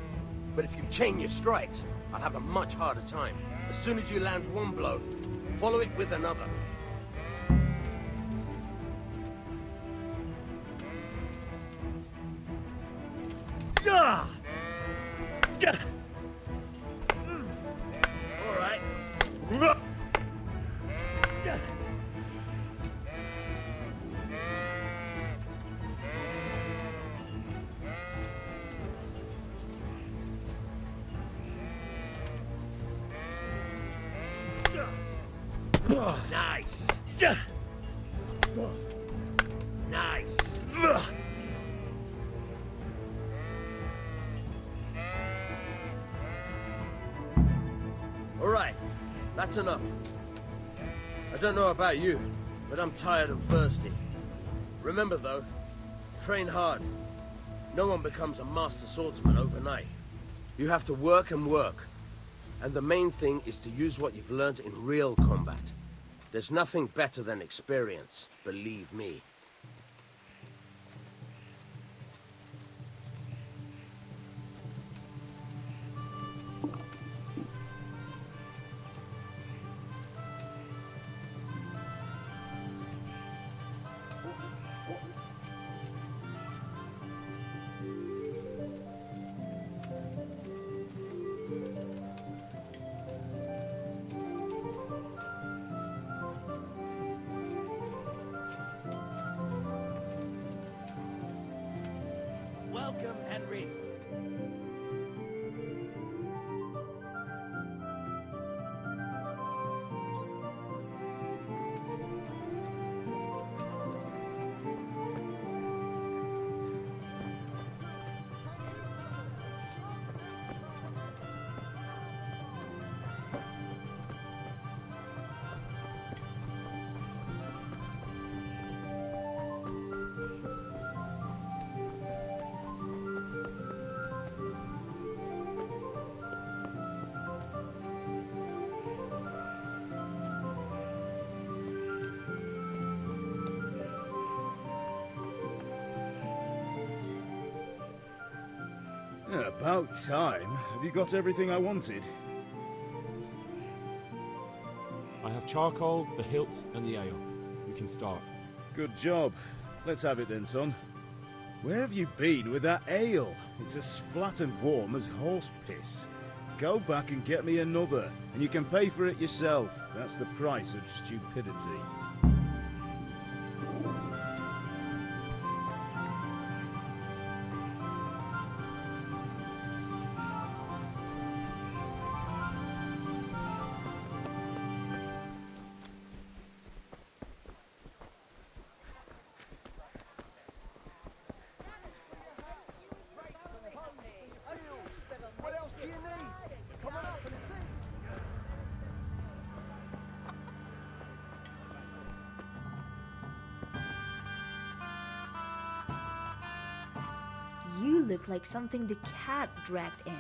But if you chain your strikes, I'll have a much harder time. As soon as you land one blow, follow it with another. All right. Nice. Nice. All right, that's enough. I don't know about you, but I'm tired and thirsty. Remember though, train hard. No one becomes a master swordsman overnight. You have to work and work. And the main thing is to use what you've learned in real combat. There's nothing better than experience, believe me. Henry. Yeah, about time. Have you got everything I wanted? I have charcoal, the hilt, and the ale. We can start. Good job. Let's have it then, son. Where have you been with that ale? It's as flat and warm as horse piss. Go back and get me another, and you can pay for it yourself. That's the price of stupidity. What else do you need? Come on up and see. You look like something the cat dragged in.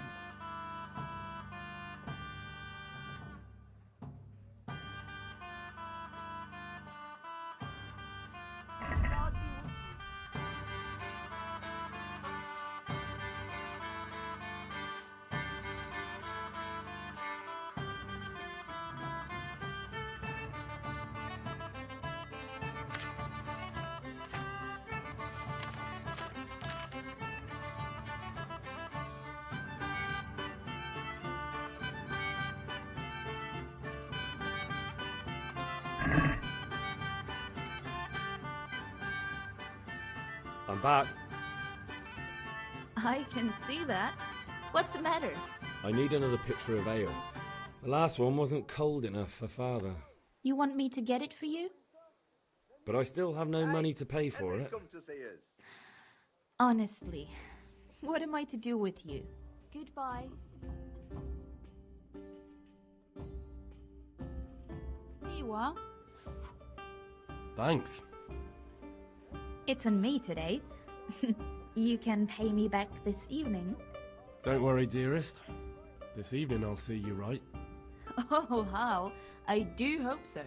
I'm back. I can see that. What's the matter? I need another pitcher of ale. The last one wasn't cold enough for Father. You want me to get it for you? But I still have no money to pay for it. Come to see us. Honestly, what am I to do with you? Goodbye. Here you are. Thanks. It's on me today. You can pay me back this evening. Don't worry, dearest. This evening I'll see you right. Oh, Hal, I do hope so.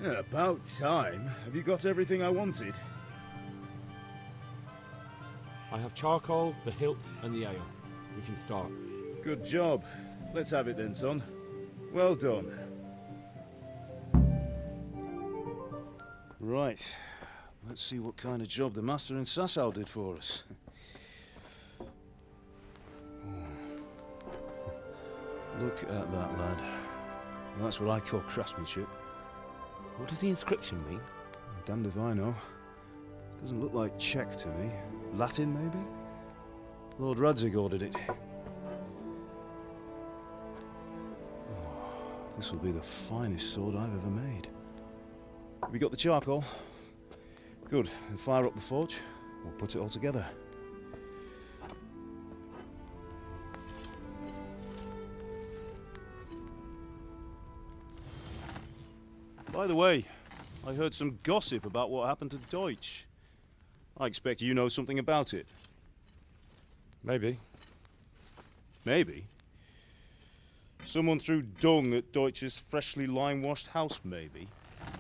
Yeah, about time. Have you got everything I wanted? I have charcoal, the hilt, and the ale. We can start. Good job. Let's have it then, son. Well done. Right. Let's see what kind of job the master in Sasau did for us. Look at that, lad. That's what I call craftsmanship. What does the inscription mean? Damned if I know. Doesn't look like Czech to me. Latin, maybe? Lord Radzig ordered it. Oh, this will be the finest sword I've ever made. Have you got the charcoal? Good. Then fire up the forge. We'll put it all together. By the way, I heard some gossip about what happened to Deutsch. I expect you know something about it. Maybe. Maybe. Someone threw dung at Deutsch's freshly lime-washed house, maybe.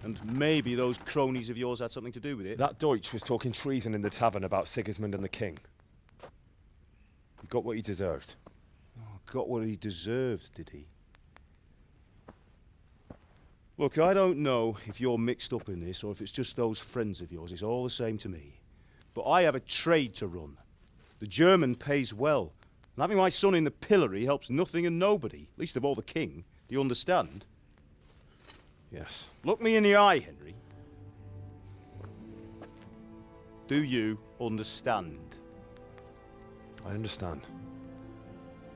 And maybe those cronies of yours had something to do with it. That Deutsch was talking treason in the tavern about Sigismund and the king. He got what he deserved. Oh, got what he deserved, did he? Look, I don't know if you're mixed up in this or if it's just those friends of yours. It's all the same to me. But I have a trade to run. The German pays well. And having my son in the pillory helps nothing and nobody, least of all the king. Do you understand? Yes. Look me in the eye, Henry. Do you understand? I understand.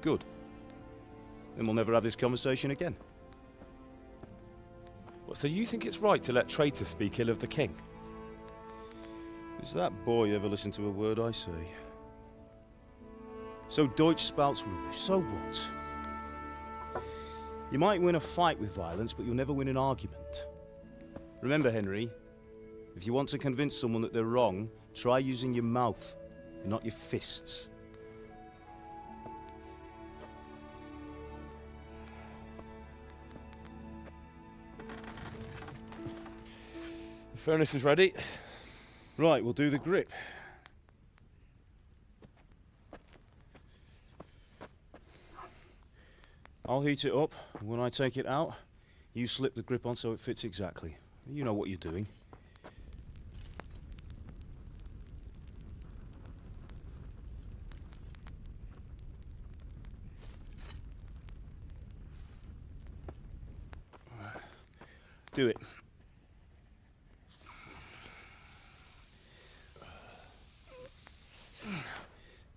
Good. Then we'll never have this conversation again. What, so you think it's right to let traitors speak ill of the king? Does that boy ever listen to a word I say? So Deutsch spouts rubbish, so what? You might win a fight with violence, but you'll never win an argument. Remember, Henry, if you want to convince someone that they're wrong, try using your mouth, and not your fists. The furnace is ready. Right, we'll do the grip. I'll heat it up, and when I take it out, you slip the grip on so it fits exactly. You know what you're doing. Do it.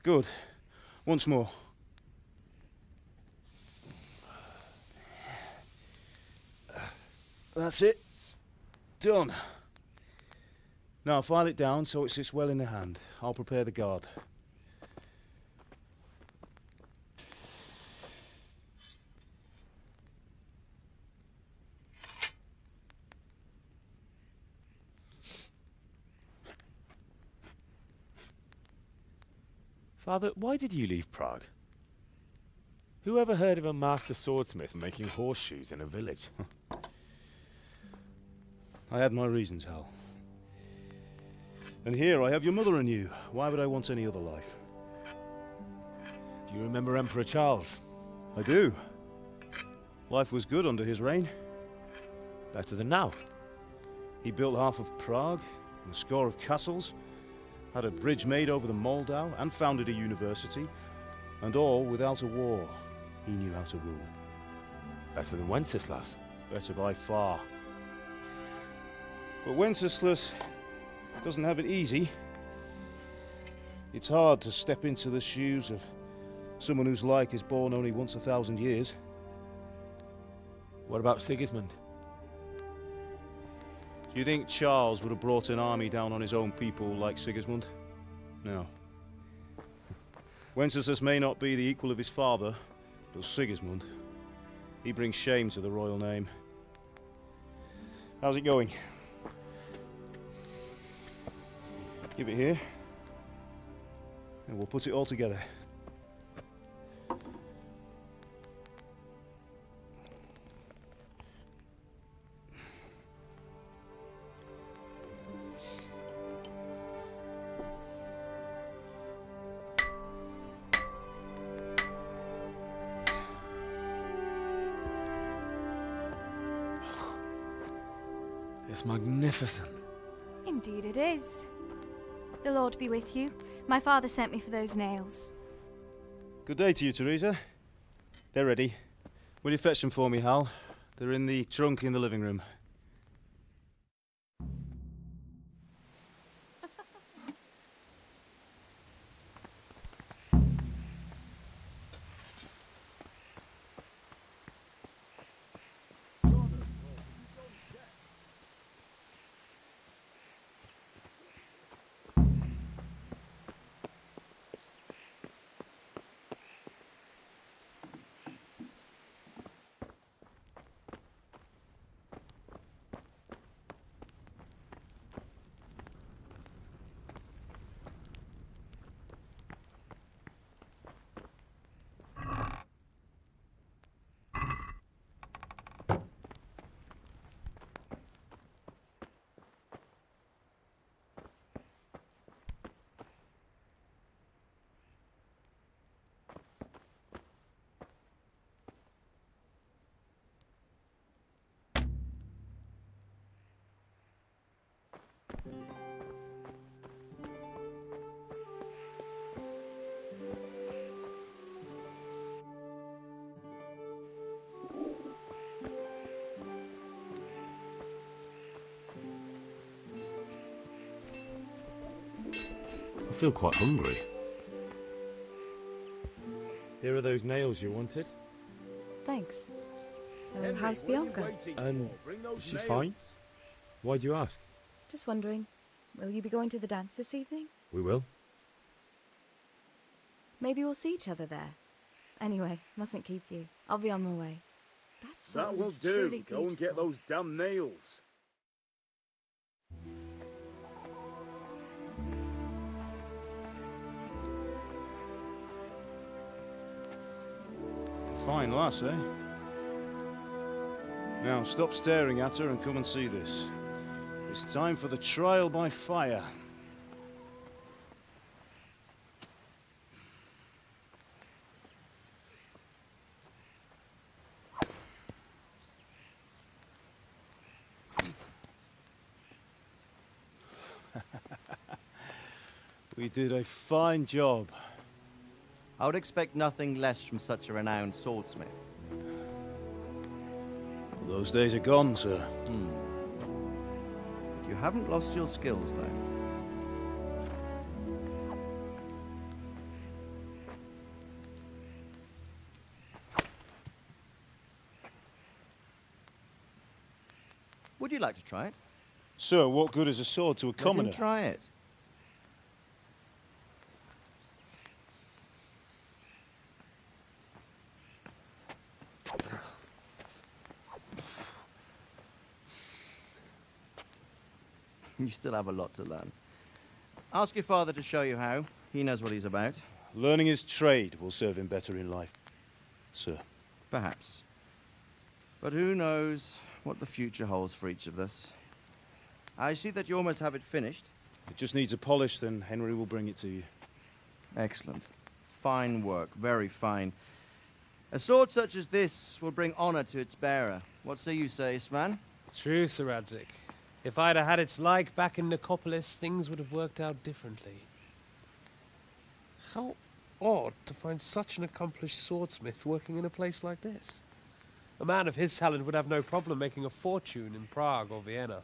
Good. Once more. That's it. Done. Now file it down so it sits well in the hand. I'll prepare the guard. Father, why did you leave Prague? Who ever heard of a master swordsmith making horseshoes in a village? I had my reasons, Hal. And here I have your mother and you. Why would I want any other life? Do you remember Emperor Charles? I do. Life was good under his reign. Better than now. He built half of Prague, and a score of castles, had a bridge made over the Moldau, and founded a university, and all without a war. He knew how to rule. Better than Wenceslas. Better by far. But Wenceslas doesn't have it easy. It's hard to step into the shoes of someone whose like is born only once 1,000 years. What about Sigismund? Do you think Charles would have brought an army down on his own people like Sigismund? No. Wenceslas may not be the equal of his father, but Sigismund, he brings shame to the royal name. How's it going? Give it here, and we'll put it all together. It's magnificent. Indeed it is. The Lord be with you. My father sent me for those nails. Good day to you, Teresa. They're ready. Will you fetch them for me, Hal? They're in the trunk in the living room. I feel quite hungry. Here are those nails you wanted. Thanks. So, how's Bianca? She's fine. Why do you ask? Just wondering, will you be going to the dance this evening? We will. Maybe we'll see each other there. Anyway, mustn't keep you. I'll be on my way. That sword That will is do. truly Go and get beautiful. those damn nails. Fine lass, eh? Now, stop staring at her and come and see this. It's time for the trial by fire. We did a fine job. I would expect nothing less from such a renowned swordsmith. Those days are gone, sir. You haven't lost your skills, though. Would you like to try it? Sir, what good is a sword to a commoner? Let him try it. You still have a lot to learn. Ask your father to show you how. He knows what he's about. Learning his trade will serve him better in life, sir. Perhaps. But who knows what the future holds for each of us. I see that you almost have it finished. It just needs a polish, then Henry will bring it to you. Excellent. Fine work, very fine. A sword such as this will bring honor to its bearer. What say you, Svan? True, Sir Radzik. If I'd have had its like back in Nicopolis, things would have worked out differently. How odd to find such an accomplished swordsmith working in a place like this. A man of his talent would have no problem making a fortune in Prague or Vienna.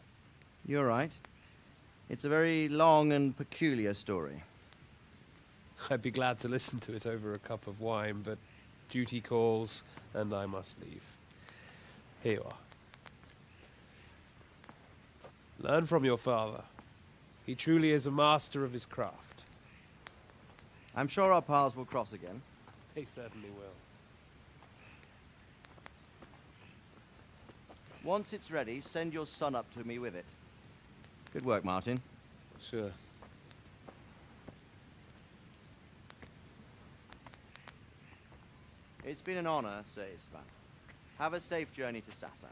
You're right. It's a very long and peculiar story. I'd be glad to listen to it over a cup of wine, but duty calls, and I must leave. Here you are. Learn from your father. He truly is a master of his craft. I'm sure our paths will cross again. They certainly will. Once it's ready, send your son up to me with it. Good work, Martin. Sure. It's been an honor, Sir Istvan. Have a safe journey to Sasau.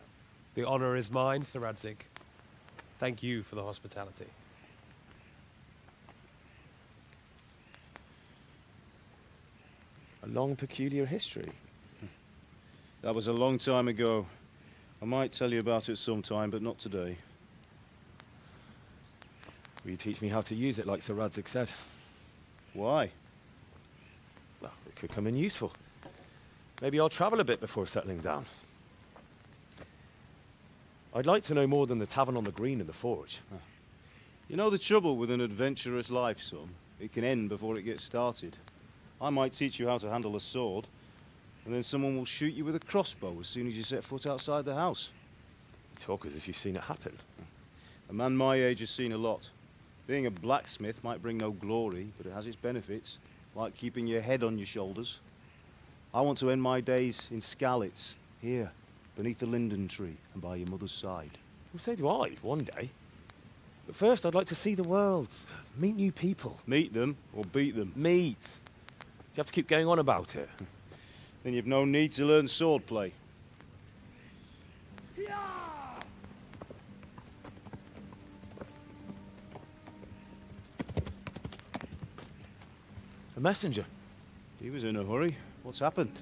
The honor is mine, Sir Radzik. Thank you for the hospitality. A long, peculiar history. That was a long time ago. I might tell you about it sometime, but not today. Will you teach me how to use it like Sir Radzik said? Why? Well, it could come in useful. Maybe I'll travel a bit before settling down. I'd like to know more than the tavern on the green and the forge. You know the trouble with an adventurous life, son? It can end before it gets started. I might teach you how to handle a sword, and then someone will shoot you with a crossbow as soon as you set foot outside the house. You talk as if you've seen it happen. A man my age has seen a lot. Being a blacksmith might bring no glory, but it has its benefits, like keeping your head on your shoulders. I want to end my days in Skalitz, here, beneath the linden tree and by your mother's side. Well, so do I, one day. But first, I'd like to see the world, meet new people. Meet them or beat them? Meet. You have to keep going on about it. Then you've no need to learn swordplay. A messenger. He was in a hurry. What's happened?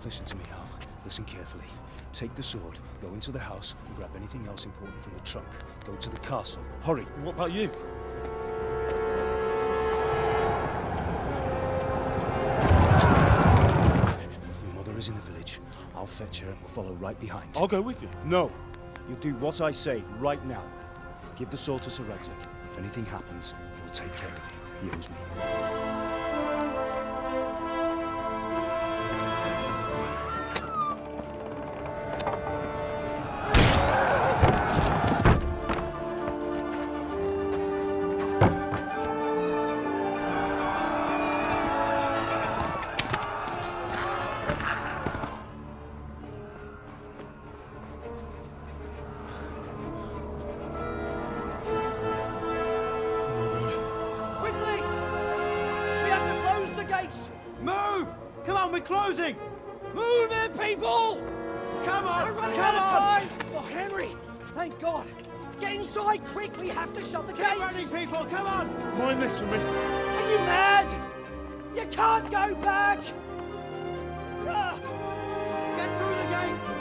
Listen to me, Hal. Listen carefully. Take the sword, go into the house, and grab anything else important from the trunk. Go to the castle. Hurry! What about you? Your mother is in the village. I'll fetch her and we'll follow right behind. I'll go with you. No! You'll do what I say right now. Give the sword to Sir Radzik. If anything happens, he'll take care of you. He owes me. Quickly! We have to close the gates! Move! Come on, we're closing! Move it, people! Come on! We're running Come out of on! time! Oh, Henry! Thank God! Get inside, quick! We have to shut the gates! Keep running, people! Come on! Mind this for me. Are you mad? You can't go back! Ah. Get through the gates!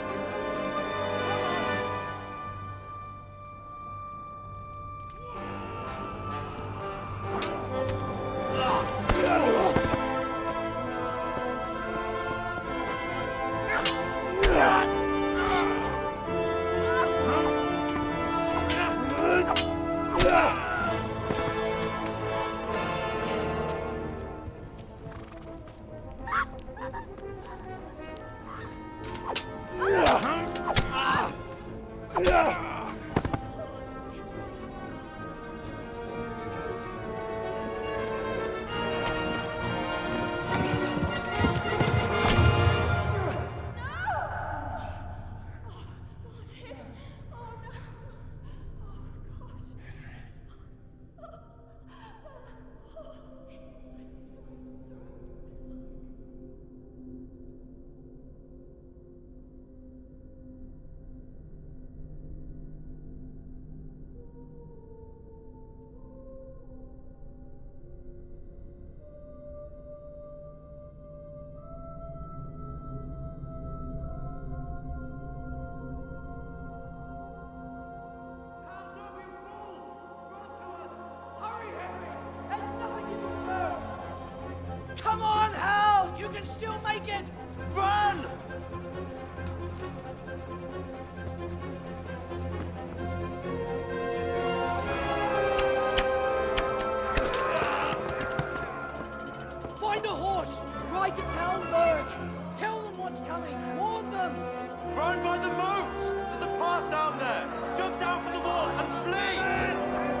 Come on, Hal! You can still make it! Run! Find a horse! Ride to Talmberg! Tell them what's coming! Warn them! Run by the moat! There's a path down there! Jump down from the wall and flee!